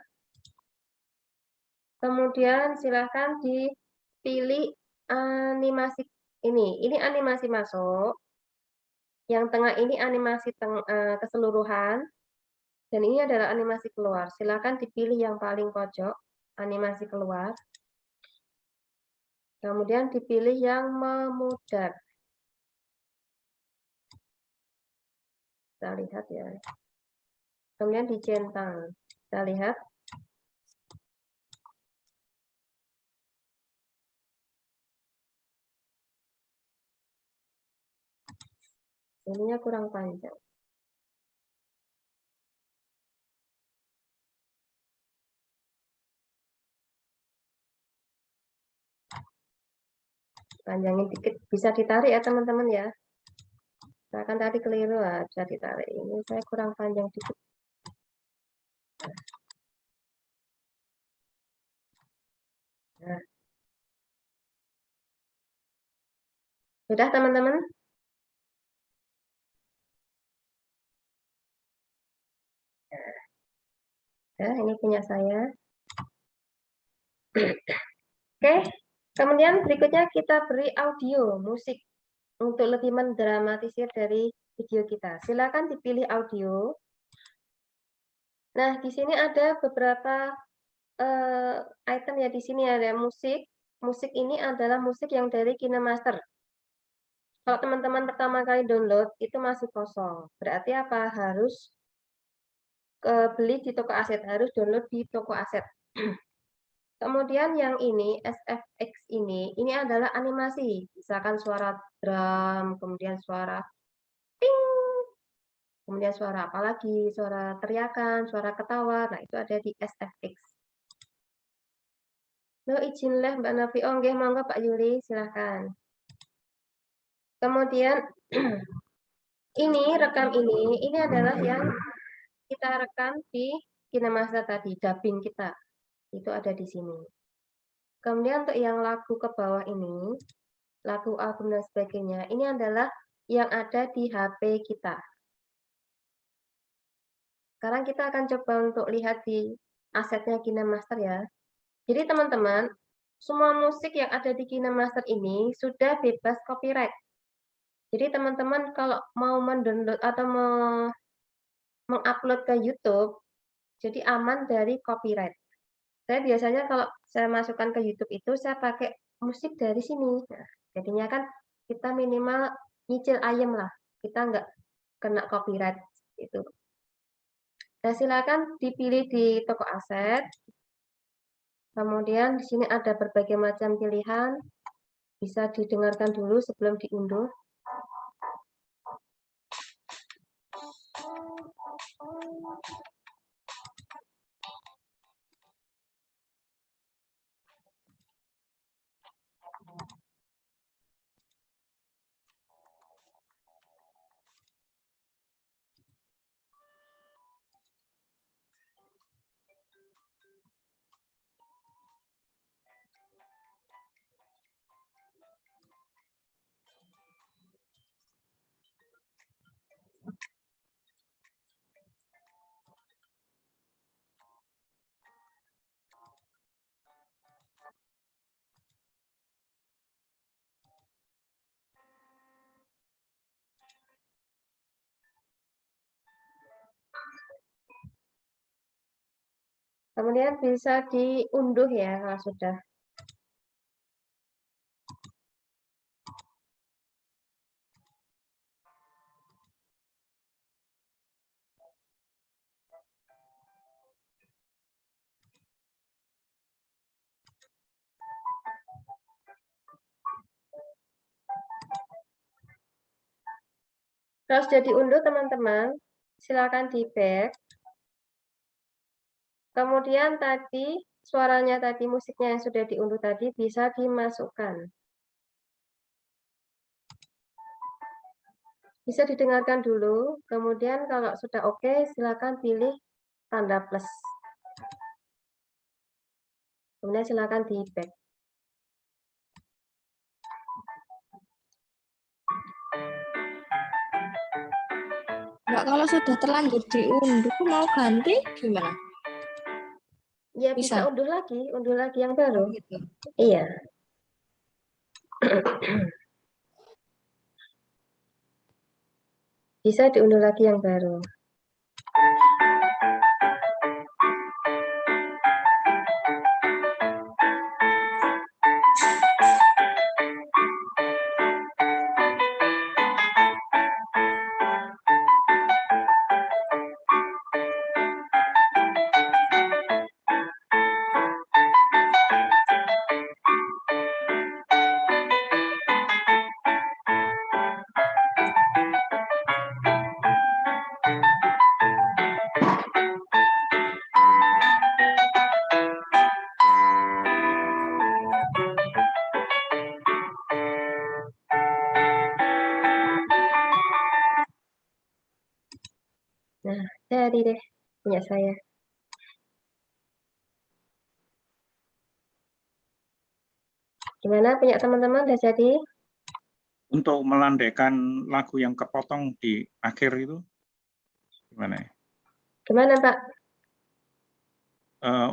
Kemudian silakan dipilih animasi ini. Ini animasi masuk. Yang tengah ini animasi keseluruhan. Dan ini adalah animasi keluar. Silakan dipilih yang paling pojok, animasi keluar. Kemudian dipilih yang memudar. Kita lihat ya. Kemudian dicentang. Kita lihat. Ininya kurang panjang. Panjangin dikit, bisa ditarik ya teman-teman ya. Misalkan tadi keliru, bisa ditarik. Ini saya kurang panjang dikit. Nah. Sudah teman-teman? Ya, ini punya saya. Oke, kemudian berikutnya kita beri audio, musik, untuk lebih mendramatisir dari video kita. Silakan dipilih audio. Nah, di sini ada beberapa item ya. Di sini ada musik. Musik ini adalah musik yang dari KineMaster. Kalau teman-teman pertama kali download, itu masih kosong. Berarti apa? Harus beli di toko aset, harus download di toko aset. Kemudian yang ini, SFX ini adalah animasi. Misalkan suara drum, kemudian suara ting, kemudian suara apa lagi, suara teriakan, suara ketawa. Nah, itu ada di SFX. Lo izinlah Mbak Nafi, oh nggih, monggo Pak Yuli, silahkan. Kemudian ini rekam ini adalah yang kita rekam di KineMaster tadi, dubbing kita. Itu ada di sini. Kemudian untuk yang lagu ke bawah ini, lagu album dan sebagainya, ini adalah yang ada di HP kita. Sekarang kita akan coba untuk lihat di asetnya KineMaster ya. Jadi teman-teman, semua musik yang ada di KineMaster ini sudah bebas copyright. Jadi teman-teman kalau mau mendownload atau mengupload ke YouTube, jadi aman dari copyright. Saya biasanya kalau saya masukkan ke YouTube itu saya pakai musik dari sini. Nah, jadinya kan kita minimal nyicil ayam lah. Kita nggak kena copyright itu. Nah, silakan dipilih di toko aset. Kemudian di sini ada berbagai macam pilihan. Bisa didengarkan dulu sebelum diunduh. Kemudian bisa diunduh ya kalau sudah. Kalau sudah diunduh teman-teman, silakan di back. Kemudian tadi suaranya tadi, musiknya yang sudah diunduh tadi bisa dimasukkan. Bisa didengarkan dulu, kemudian kalau sudah oke, silakan pilih tanda plus. Kemudian silakan di back. Mbak, kalau sudah terlanjur diunduh, mau ganti gimana? Ya bisa Bisa. unduh lagi yang baru. Gitu. Iya. Bisa diunduh lagi yang baru. Nah, jadi deh punya saya. Gimana punya teman-teman udah jadi? Untuk melandaikan lagu yang kepotong di akhir itu gimana ya? Gimana, Pak?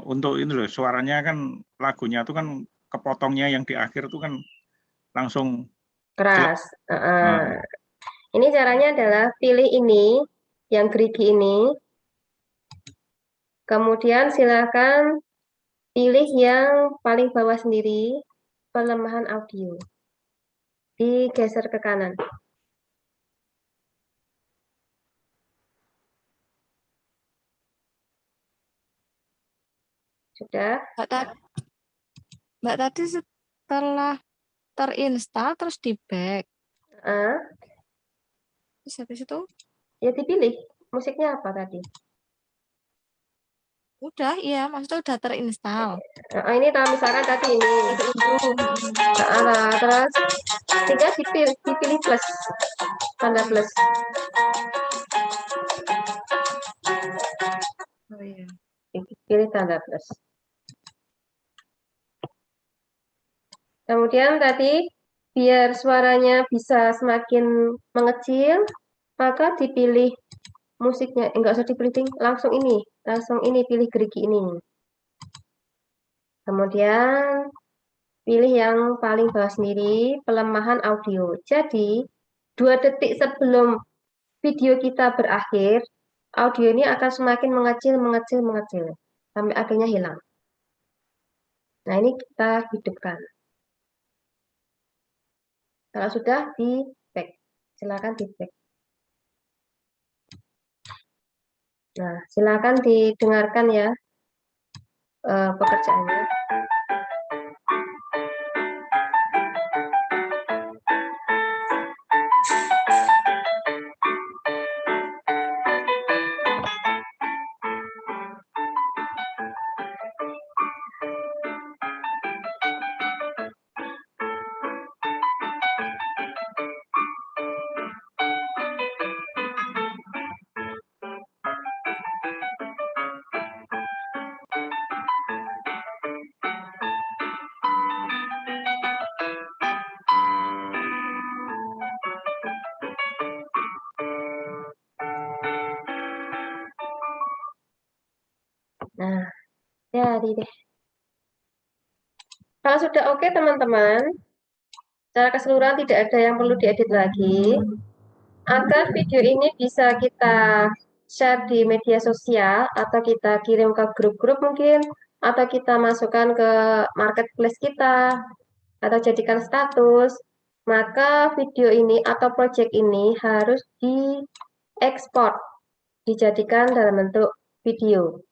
Untuk ini loh, suaranya kan lagunya itu kan kepotongnya yang di akhir itu kan langsung Keras. Nah, Ini caranya adalah pilih ini, yang gerigi ini. Kemudian silakan pilih yang paling bawah sendiri, pelemahan audio. Digeser ke kanan. Sudah? Mbak tadi setelah terinstall terus di back. Terus habis itu Ya dipilih. Musiknya apa tadi? udah, iya, maksudnya udah terinstall. Ini kalau misalkan tadi ini. Terus tinggal dipilih plus. Tanda plus. Oh iya. Pilih tanda plus. Kemudian tadi biar suaranya bisa semakin mengecil, maka dipilih musiknya. Enggak usah dipilih, langsung ini pilih gerigi ini. Kemudian pilih yang paling bawah sendiri, pelemahan audio. Jadi 2 detik sebelum video kita berakhir, audio ini akan semakin mengecil sampai akhirnya hilang. Nah, ini kita hidupkan. Kalau sudah di back, silakan di back. Nah, silakan didengarkan ya pekerjaannya. Nah, jadi deh. Kalau sudah oke teman-teman, secara keseluruhan tidak ada yang perlu diedit lagi. Agar video ini bisa kita share di media sosial, atau kita kirim ke grup-grup mungkin, atau kita masukkan ke marketplace kita, atau jadikan status, maka video ini atau project ini harus diekspor, dijadikan dalam bentuk video.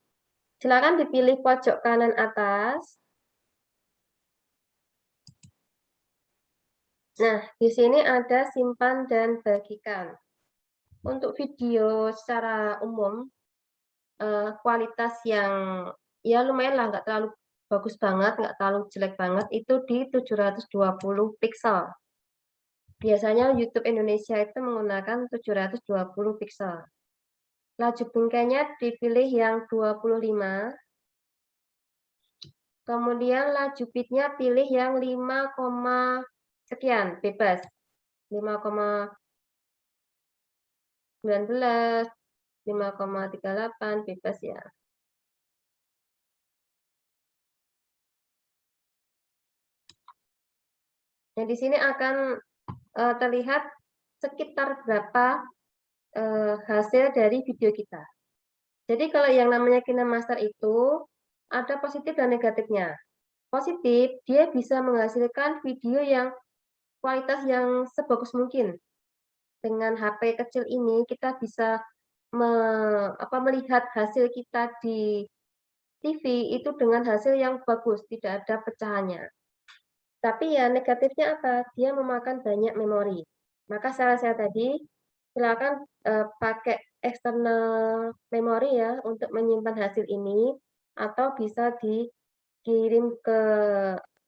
Silakan dipilih pojok kanan atas. Nah, di sini ada simpan dan bagikan. Untuk video secara umum, kualitas yang ya lumayan lah, nggak terlalu bagus banget, nggak terlalu jelek banget, itu di 720 pixel. Biasanya YouTube Indonesia itu menggunakan 720 pixel. Laju bingkainya dipilih yang 25. Kemudian laju bitnya pilih yang 5, sekian, bebas. 5,19, 5,38, bebas ya. Nah, di sini akan terlihat sekitar berapa hasil dari video kita. Jadi kalau yang namanya KineMaster itu ada positif dan negatifnya. Positif, dia bisa menghasilkan video yang kualitas yang sebagus mungkin. Dengan HP kecil ini kita bisa melihat hasil kita di TV itu dengan hasil yang bagus, tidak ada pecahannya. Tapi ya negatifnya apa? Dia memakan banyak memori. Maka saran saya tadi, silakan pakai external memori ya untuk menyimpan hasil ini, atau bisa dikirim ke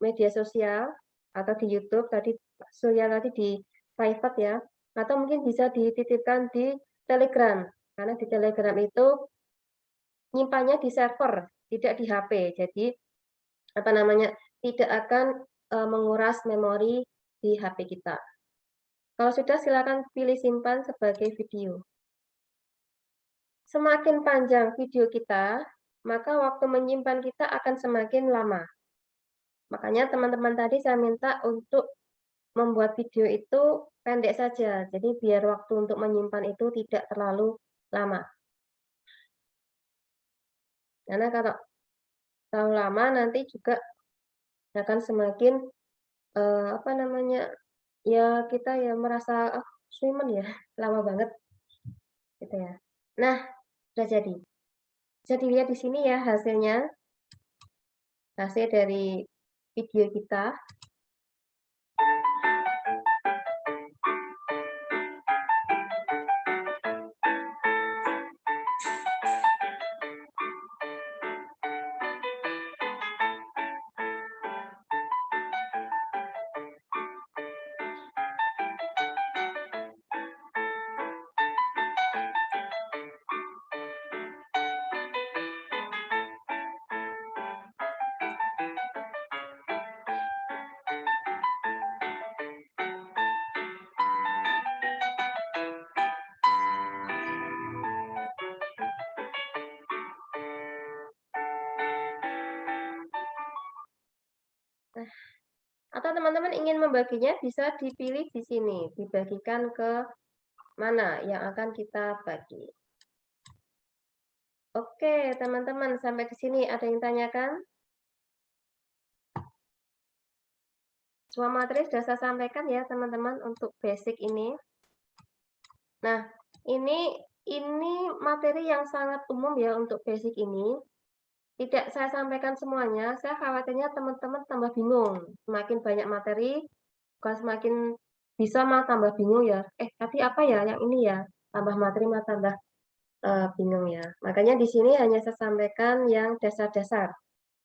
media sosial atau di YouTube tadi Surya tadi di private ya, atau mungkin bisa dititipkan di Telegram karena di Telegram itu nyimpannya di server, tidak di HP. Jadi tidak akan menguras memori di HP kita. Kalau sudah, silakan pilih simpan sebagai video. Semakin panjang video kita, maka waktu menyimpan kita akan semakin lama. Makanya teman-teman tadi saya minta untuk membuat video itu pendek saja. Jadi biar waktu untuk menyimpan itu tidak terlalu lama. Karena kalau terlalu lama nanti juga akan semakin ya kita ya merasa swimming ya lama banget gitu ya. Nah, sudah jadi. Bisa dilihat di sini ya hasilnya, hasil dari video kita. Nah, atau teman-teman ingin membaginya bisa dipilih di sini, dibagikan ke mana yang akan kita bagi. Oke, teman-teman, sampai di sini ada yang tanyakan? Semua materi sudah saya sampaikan ya, teman-teman, untuk basic ini. Nah, ini materi yang sangat umum ya untuk basic ini. Tidak saya sampaikan semuanya, saya khawatirnya teman-teman tambah bingung. Semakin banyak materi, bukan semakin bisa malah tambah bingung ya. Tapi apa ya yang ini ya? Tambah materi malah tambah bingung ya. Makanya di sini hanya saya sampaikan yang dasar-dasar.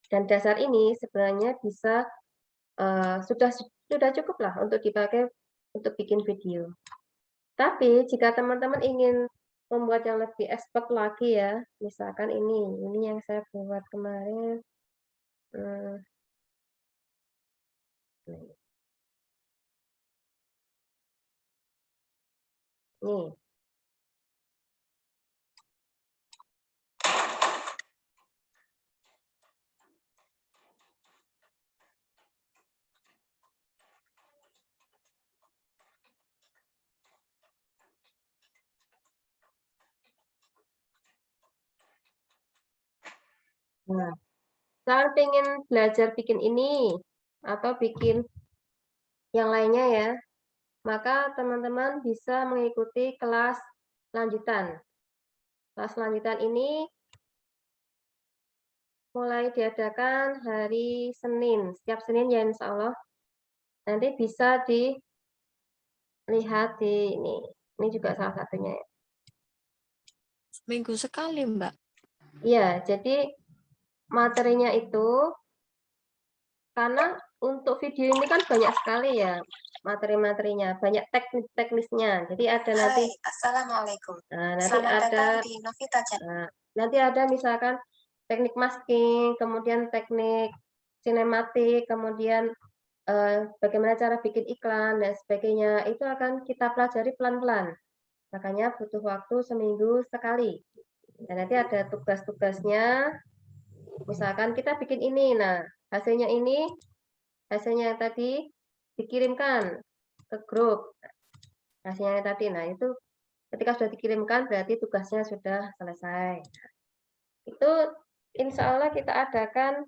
Dan dasar ini sebenarnya bisa sudah cukup lah untuk dipakai untuk bikin video. Tapi jika teman-teman ingin membuat yang lebih expert lagi ya, misalkan ini yang saya buat kemarin. Nih. Nah, kalian pengen belajar bikin ini atau bikin yang lainnya ya, maka teman-teman bisa mengikuti kelas lanjutan. Kelas lanjutan ini mulai diadakan hari Senin, setiap Senin ya insya Allah. Nanti bisa dilihat di ini. Ini juga salah satunya ya. Minggu sekali, Mbak. Iya, jadi materinya itu karena untuk video ini kan banyak sekali ya materi-materinya, banyak teknisnya. Jadi ada nanti. Assalamualaikum. Nah, nanti Selamat ada datang di Novita Channel. nanti ada misalkan teknik masking, kemudian teknik sinematik, kemudian bagaimana cara bikin iklan dan sebagainya, itu akan kita pelajari pelan-pelan. Makanya butuh waktu seminggu sekali. Dan nanti ada tugas-tugasnya. Misalkan kita bikin ini, nah hasilnya hasilnya tadi dikirimkan ke grup. Hasilnya tadi, nah itu ketika sudah dikirimkan berarti tugasnya sudah selesai. Itu insya Allah kita adakan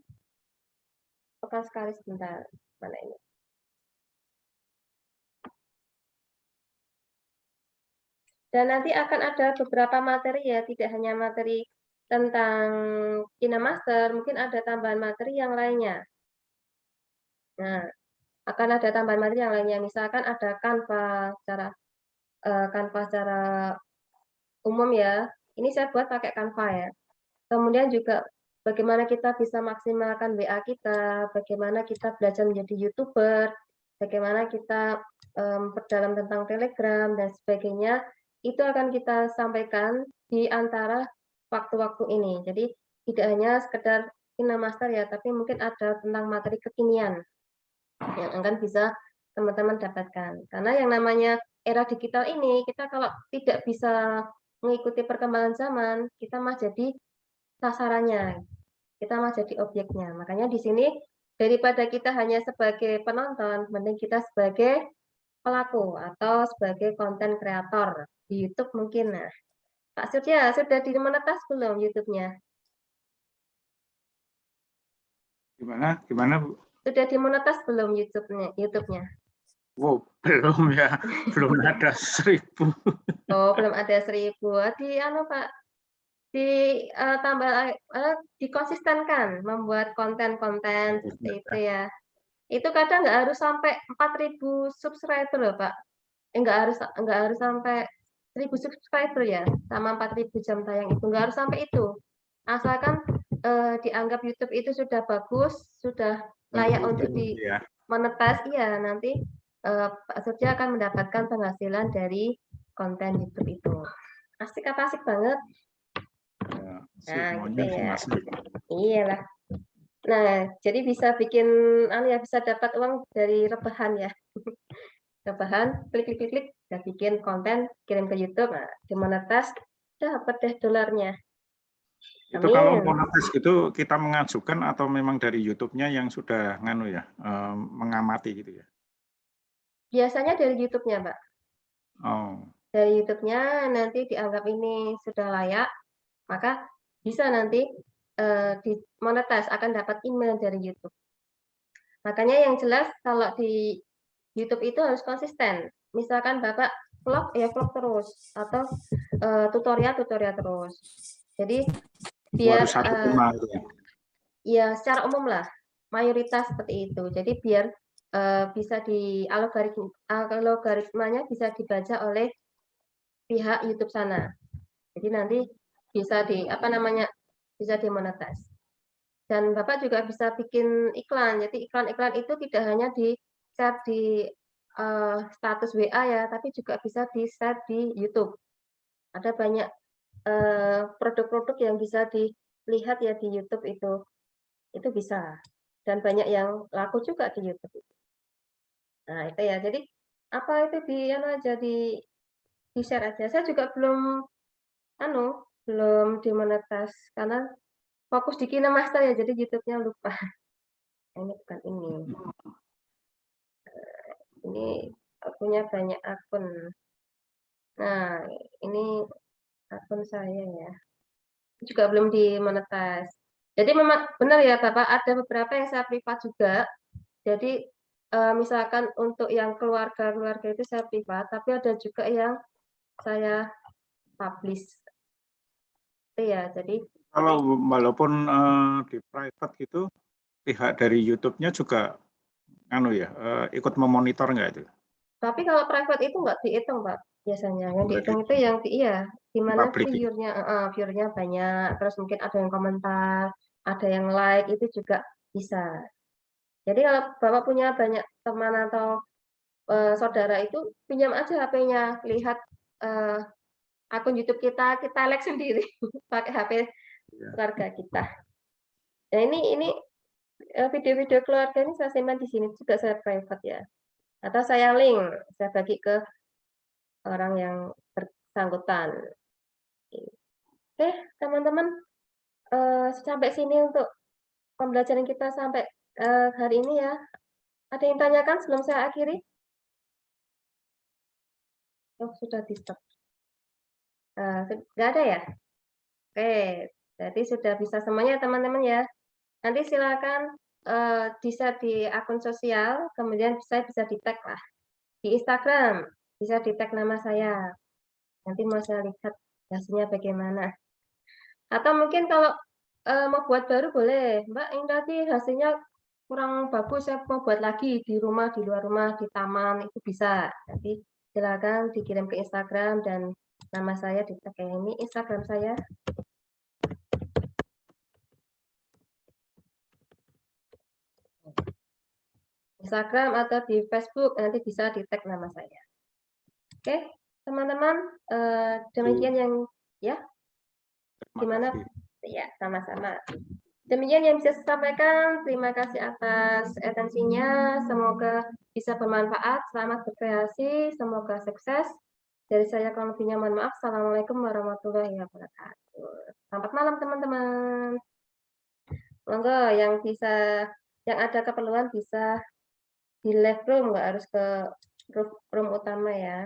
pekan sekali sebentar. Mana ini? Dan nanti akan ada beberapa materi ya, tidak hanya materi tentang KineMaster, mungkin ada tambahan materi yang lainnya. Nah, akan ada tambahan materi yang lainnya, misalkan ada Canva secara umum ya. Ini saya buat pakai Canva ya. Kemudian juga bagaimana kita bisa maksimalkan WA kita, bagaimana kita belajar menjadi YouTuber, bagaimana kita berdalam tentang Telegram dan sebagainya. Itu akan kita sampaikan di antara waktu-waktu ini. Jadi tidak hanya sekedar KineMaster ya, tapi mungkin ada tentang materi kekinian yang akan bisa teman-teman dapatkan. Karena yang namanya era digital ini, kita kalau tidak bisa mengikuti perkembangan zaman, kita mah jadi sasarannya, kita mah jadi objeknya. Makanya di sini daripada kita hanya sebagai penonton, mending kita sebagai pelaku atau sebagai konten kreator di YouTube mungkin. Nah, Pak Surya sudah dimonetas belum YouTube-nya? Gimana Bu? Sudah dimonetas belum YouTube-nya? Wow, belum ya, belum ada 1.000. Oh, belum ada 1.000. Di Pak, dikonsistenkan membuat konten-konten seperti itu ya. Itu kadang nggak harus sampai 4.000 subscriber loh Pak. Nggak harus sampai 1.000 subscriber ya, sama 4.000 jam tayang itu nggak harus sampai itu. Asalkan dianggap YouTube itu sudah bagus, sudah layak untuk dimonetas, iya nanti Pak Surya akan mendapatkan penghasilan dari konten YouTube itu. Asik apa asik banget? Nah, gitu ya. Iyalah. Nah, jadi bisa bikin bisa dapat uang dari rebahan ya. Rebahan, klik, udah bikin konten, kirim ke YouTube, nah, dimonetas, dapat deh dolarnya. Itu kalau monetis itu kita mengajukan atau memang dari YouTube-nya yang sudah mengamati gitu ya? Biasanya dari YouTube-nya, Mbak. Oh. Dari YouTube-nya nanti dianggap ini sudah layak, maka bisa nanti dimonetas, akan dapat email dari YouTube. Makanya yang jelas kalau di YouTube itu harus konsisten. Misalkan Bapak vlog, ya vlog terus, atau tutorial terus. Jadi biar ya secara umum lah, mayoritas seperti itu. Jadi biar bisa di algoritmanya bisa dibaca oleh pihak YouTube sana. Jadi nanti bisa bisa dimonetas. Dan Bapak juga bisa bikin iklan. Jadi iklan-iklan itu tidak hanya di-share di status WA ya, tapi juga bisa di-share di YouTube. Ada banyak produk-produk yang bisa dilihat ya di YouTube itu bisa. Dan banyak yang laku juga di YouTube. Nah, itu ya. Jadi apa itu di-share aja. Saya juga belum dimonetas karena fokus di KineMaster ya, jadi YouTube-nya lupa. Ini bukan ini. Ini punya banyak akun. Nah, ini akun saya ya. Juga belum dimonetas. Jadi memang benar ya Bapak, ada beberapa yang saya privat juga. Jadi misalkan untuk yang keluarga itu saya privat, tapi ada juga yang saya publish. Itu ya, jadi kalau walaupun di private gitu, pihak dari YouTube-nya juga ikut memonitor nggak itu? Tapi kalau private itu nggak dihitung, Pak. Biasanya yang dihitung itu yang di mana viewernya banyak, terus mungkin ada yang komentar, ada yang like, itu juga bisa. Jadi kalau Bapak punya banyak teman atau saudara itu, pinjam aja HP-nya, lihat akun YouTube kita like sendiri pakai HP keluarga kita. Nah ini video-video keluarga ini saya simpan di sini juga, saya private ya. Atau saya link, saya bagi ke orang yang bersangkutan. Oke, teman-teman, sampai sini untuk pembelajaran kita sampai hari ini ya. Ada yang tanyakan sebelum saya akhiri? Oh, sudah di-stop. Nggak ada ya? Oke, jadi sudah bisa semuanya teman-teman ya. Nanti silakan bisa di akun sosial, kemudian saya bisa di-tag lah. Di Instagram, bisa di-tag nama saya. Nanti mau saya lihat hasilnya bagaimana. Atau mungkin kalau mau buat baru boleh, Mbak, ini tadi hasilnya kurang bagus, saya mau buat lagi di rumah, di luar rumah, di taman, itu bisa. Nanti silakan dikirim ke Instagram dan nama saya di-tag ini Instagram saya. Instagram atau di Facebook nanti bisa di-tag nama saya. Oke, teman-teman, demikian yang ya. Gimana? Ya, sama-sama. Demikian yang bisa saya sampaikan. Terima kasih atas atensinya. Semoga bisa bermanfaat. Selamat berkreasi. Semoga sukses. Dari saya kurang lebihnya mohon maaf. Assalamualaikum warahmatullahi wabarakatuh. Selamat malam teman-teman. Monggo yang ada keperluan bisa di live room, nggak harus ke room utama ya.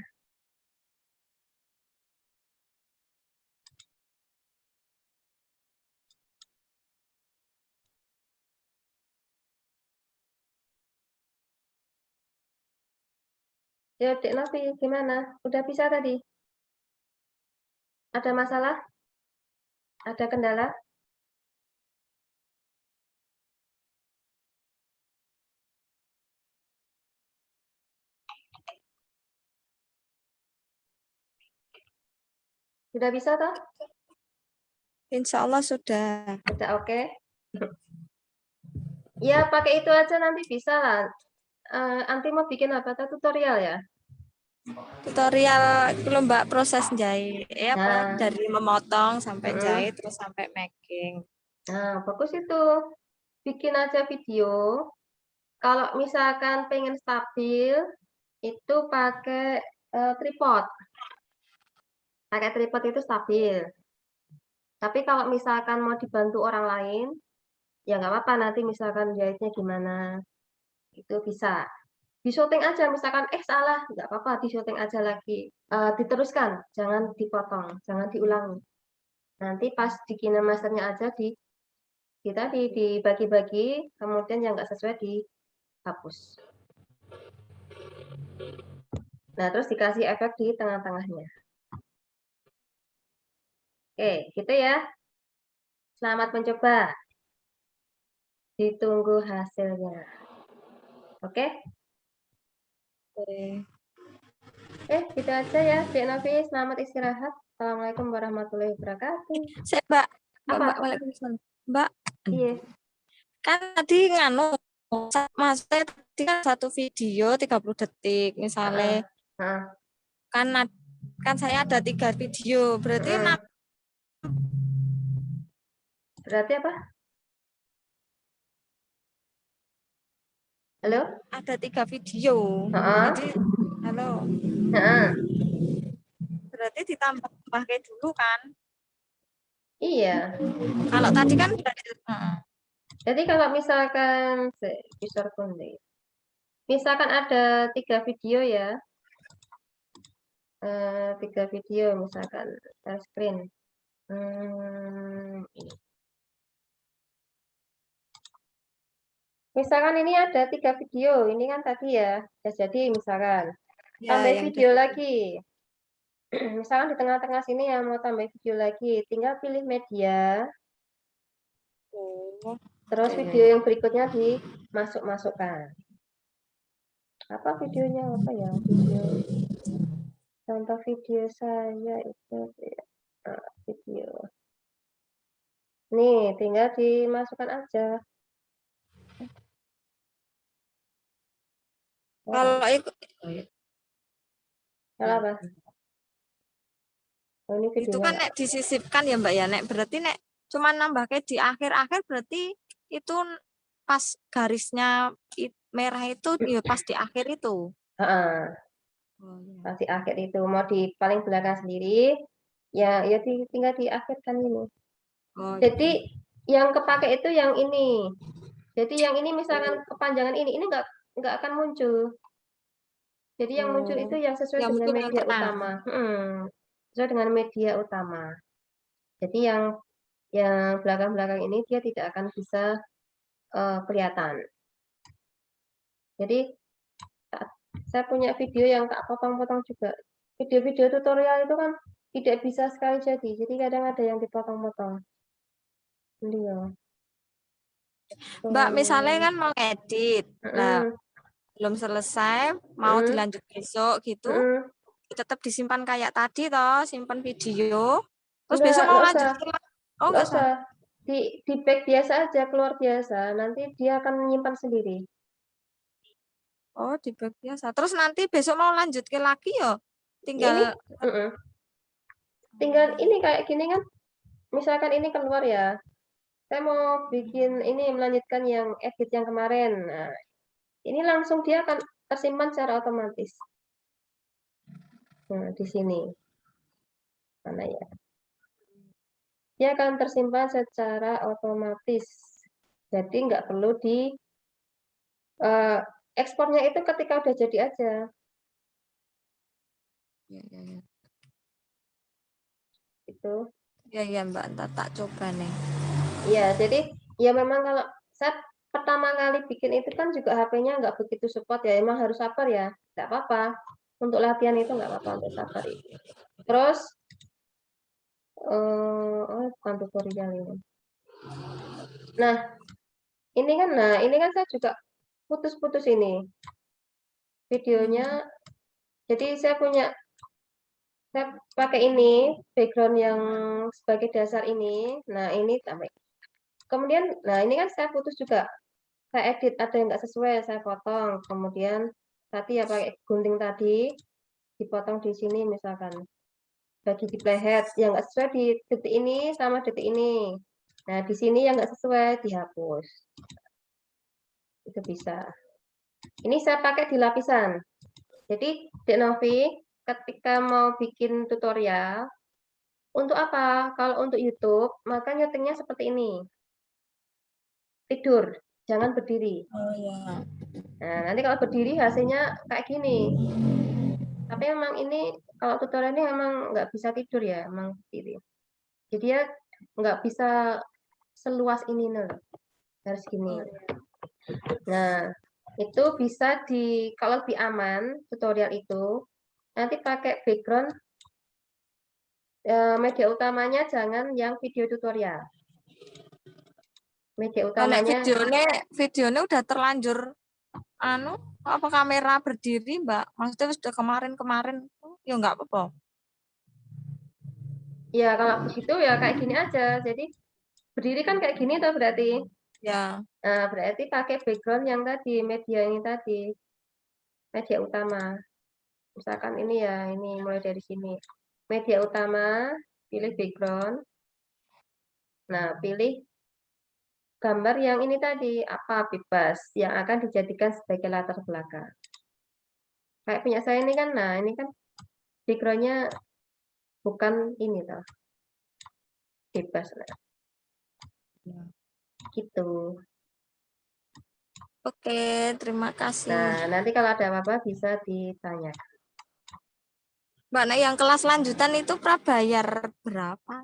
Ya, Dek Novi, gimana? Udah bisa tadi? Ada masalah? Ada kendala? Sudah bisa toh? Insya Allah sudah. Sudah oke? Ya, pakai itu aja nanti bisa lah. Anti mau bikin apa? Tutorial ya? Tutorial itu Mbak proses jahit. Nah. Dari memotong sampai jahit terus sampai making. Nah, bagus itu. Bikin aja video. Kalau misalkan pengen stabil, itu pakai tripod. Pakai tripod itu stabil. Tapi kalau misalkan mau dibantu orang lain, ya nggak apa-apa, nanti misalkan jahitnya gimana, itu bisa. Di-syuting aja, misalkan salah, nggak apa-apa, di-syuting aja lagi. Diteruskan, jangan dipotong, jangan diulangi. Nanti pas di KineMaster-nya aja kita dibagi-bagi, kemudian yang nggak sesuai dihapus. Nah, terus dikasih efek di tengah-tengahnya. Oke, gitu ya. Selamat mencoba. Ditunggu hasilnya. Oke? Oke, gitu aja ya, Dek Novi. Selamat istirahat. Assalamualaikum warahmatullahi wabarakatuh. Saya Mbak. Apa? Mbak. Iya. Kan tadi maksudnya tadi kan satu video 30 detik misalnya. Kan saya ada 3 video, berarti berarti apa? Halo? Ada 3 video. Jadi halo. Berarti ditambah kayak dulu kan? Iya. Kalau tadi kan Jadi kalau misalkan misalkan ada 3 video ya. 3 video misalkan share screen. Misalkan ini ada 3 video, ini kan tadi ya, jadi misalkan tambah video lagi. Misalkan di tengah-tengah sini yang mau tambah video lagi, tinggal pilih media. Terus video yang berikutnya dimasukkan. Apa videonya? Apa ya? Contoh video saya itu video. Nih, tinggal dimasukkan aja. kalau ikut apa? Oh, ini itu kan nek disisipkan ya Mbak ya, nek berarti nek cuma nambah kayak di akhir-akhir berarti itu pas garisnya merah itu ya pas di akhir itu. Heeh, Oh, iya. pas di akhir itu mau di paling belakang sendiri, ya tinggal diakhirkan ini. Oh, Jadi yang kepake itu yang ini. Jadi yang ini misalkan kepanjangan ini nggak akan muncul. Jadi yang muncul itu yang sesuai yang dengan muncul yang media tengah. utama. Sesuai dengan media utama. Jadi yang belakang-belakang ini dia tidak akan bisa kelihatan. Jadi saya punya video yang tak potong-potong juga. Video-video tutorial itu kan tidak bisa sekali jadi kadang ada yang dipotong-potong. Iya. Mbak, misalnya kan mau edit, nah belum selesai, mau dilanjut besok gitu, tetap disimpan kayak tadi toh, simpan video, terus besok mau lanjut. Oh, nggak usah. Di back biasa aja, keluar biasa, nanti dia akan menyimpan sendiri. Oh, di back biasa. Terus nanti besok mau lanjut ke lagi ya, tinggal tinggal ini kayak gini kan, misalkan ini keluar ya, saya mau bikin ini melanjutkan yang edit yang kemarin. Nah, ini langsung dia akan tersimpan secara otomatis. Nah, di sini. Mana ya? Dia akan tersimpan secara otomatis. Jadi nggak perlu di ekspornya itu ketika udah jadi aja. Ya. Itu. Ya Mbak, ntar tak coba nih. Iya, jadi ya memang kalau saya pertama kali bikin itu kan juga HP-nya nggak begitu support ya, emang harus sabar ya, nggak apa-apa. Untuk latihan itu nggak apa-apa untuk sabar. Terus, bukan tutorial ini. Nah, ini kan saya juga putus-putus ini videonya. Jadi saya pakai ini background yang sebagai dasar ini. Nah, ini sampai. Kemudian, nah ini kan saya putus juga. Saya edit, ada yang nggak sesuai, saya potong. Kemudian tadi ya pakai gunting tadi, dipotong di sini misalkan. Bagi di playhead, yang nggak sesuai di detik ini sama detik ini. Nah, di sini yang nggak sesuai, dihapus. Itu bisa. Ini saya pakai di lapisan. Jadi, Dek Novi, ketika mau bikin tutorial, untuk apa? Kalau untuk YouTube, maka nyetingnya seperti ini. Tidur, jangan berdiri. Oh ya. Nah, nanti kalau berdiri hasilnya kayak gini. Tapi memang ini, kalau tutorial ini memang nggak bisa tidur ya, memang berdiri. Jadi ya nggak bisa seluas ini nih, harus gini. Nah, itu bisa kalau lebih aman, tutorial itu, nanti pakai background, media utamanya jangan yang video tutorial. Media utamanya videonya udah terlanjur apa kamera berdiri Mbak, maksudnya sudah kemarin ya nggak apa-apa. Ya kalau begitu ya kayak gini aja, jadi berdiri kan kayak gini tuh berarti. Ya. Nah, berarti pakai background yang tadi, media ini tadi, media utama. Misalkan ini ya, ini mulai dari sini. Media utama, pilih background. Nah, pilih gambar yang ini tadi, apa bebas, yang akan dijadikan sebagai latar belakang. Kayak punya saya ini kan, nah ini kan background-nya bukan ini toh. Bebas. Nah. Gitu. Oke, terima kasih. Nah, nanti kalau ada apa-apa bisa ditanyakan. Mbak, nah yang kelas lanjutan itu prabayar berapa?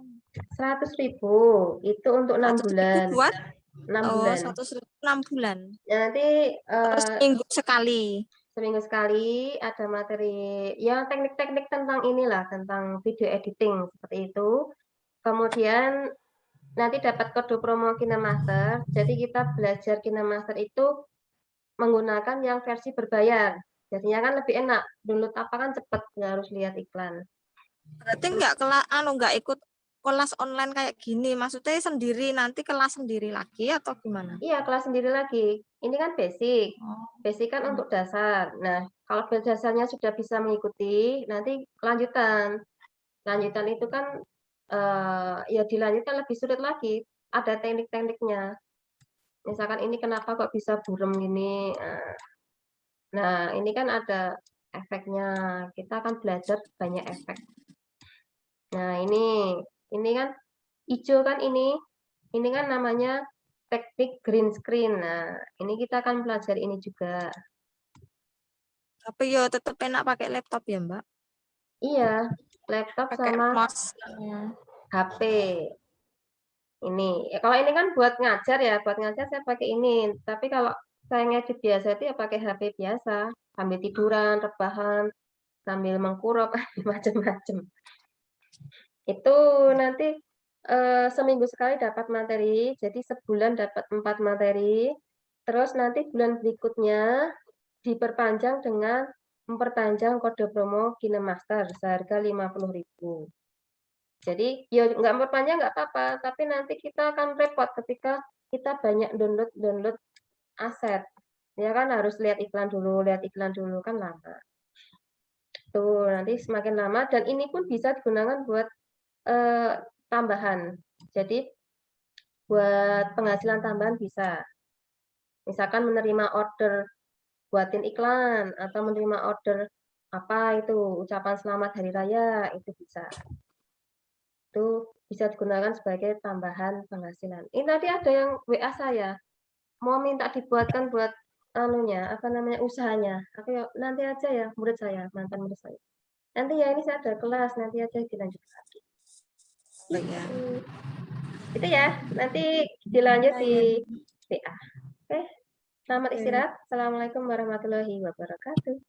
100.000 itu untuk 6 bulan. Buat 6 bulan. 100.000 6 bulan. Nanti seminggu sekali. Seminggu sekali ada materi ya teknik-teknik tentang inilah, tentang video editing seperti itu. Kemudian nanti dapat kode promo KineMaster. Jadi kita belajar KineMaster itu menggunakan yang versi berbayar. Jadinya kan lebih enak. Download apa kan cepet, nggak harus lihat iklan. Berarti nggak ikut kelas online kayak gini. Maksudnya sendiri, nanti kelas sendiri lagi atau gimana? Iya, kelas sendiri lagi. Ini kan basic. Basic kan untuk dasar. Nah, kalau dasarnya sudah bisa mengikuti, nanti lanjutan. Lanjutan itu kan ya dilanjutkan lebih sulit lagi. Ada teknik-tekniknya. Misalkan ini kenapa kok bisa buram gini. Nah, ini kan ada efeknya. Kita akan belajar banyak efek. Nah, ini kan hijau kan ini kan namanya teknik green screen. Nah, ini kita akan belajar ini juga. Tapi yo tetap enak pakai laptop ya, Mbak? Iya, laptop Pakai sama mouse. HP. Ini, kalau ini kan buat ngajar ya, buat ngajar saya pakai ini. Tapi kalau saya ngedit biasa itu ya pakai HP biasa, sambil tiduran, rebahan, sambil mengkurap, macam-macam. Itu nanti seminggu sekali dapat materi, jadi sebulan dapat 4 materi. Terus nanti bulan berikutnya diperpanjang dengan memperpanjang kode promo KineMaster seharga 50.000. Jadi ya nggak memperpanjang nggak apa-apa, tapi nanti kita akan repot ketika kita banyak download aset. Ya kan harus lihat iklan dulu kan lama. Tuh, nanti semakin lama dan ini pun bisa digunakan buat tambahan. Jadi buat penghasilan tambahan bisa. Misalkan menerima order buatin iklan atau menerima order apa itu ucapan selamat hari raya itu bisa. Itu bisa digunakan sebagai tambahan penghasilan. Ini tadi ada yang WA saya mau minta dibuatkan buat usahanya. Aku nanti aja ya murid saya, mantan murid saya. Nanti ya ini saya ada kelas, nanti aja dilanjut lagi. Itu ya, nanti dilanjut di WA. Oke. Selamat istirahat. Assalamualaikum warahmatullahi wabarakatuh.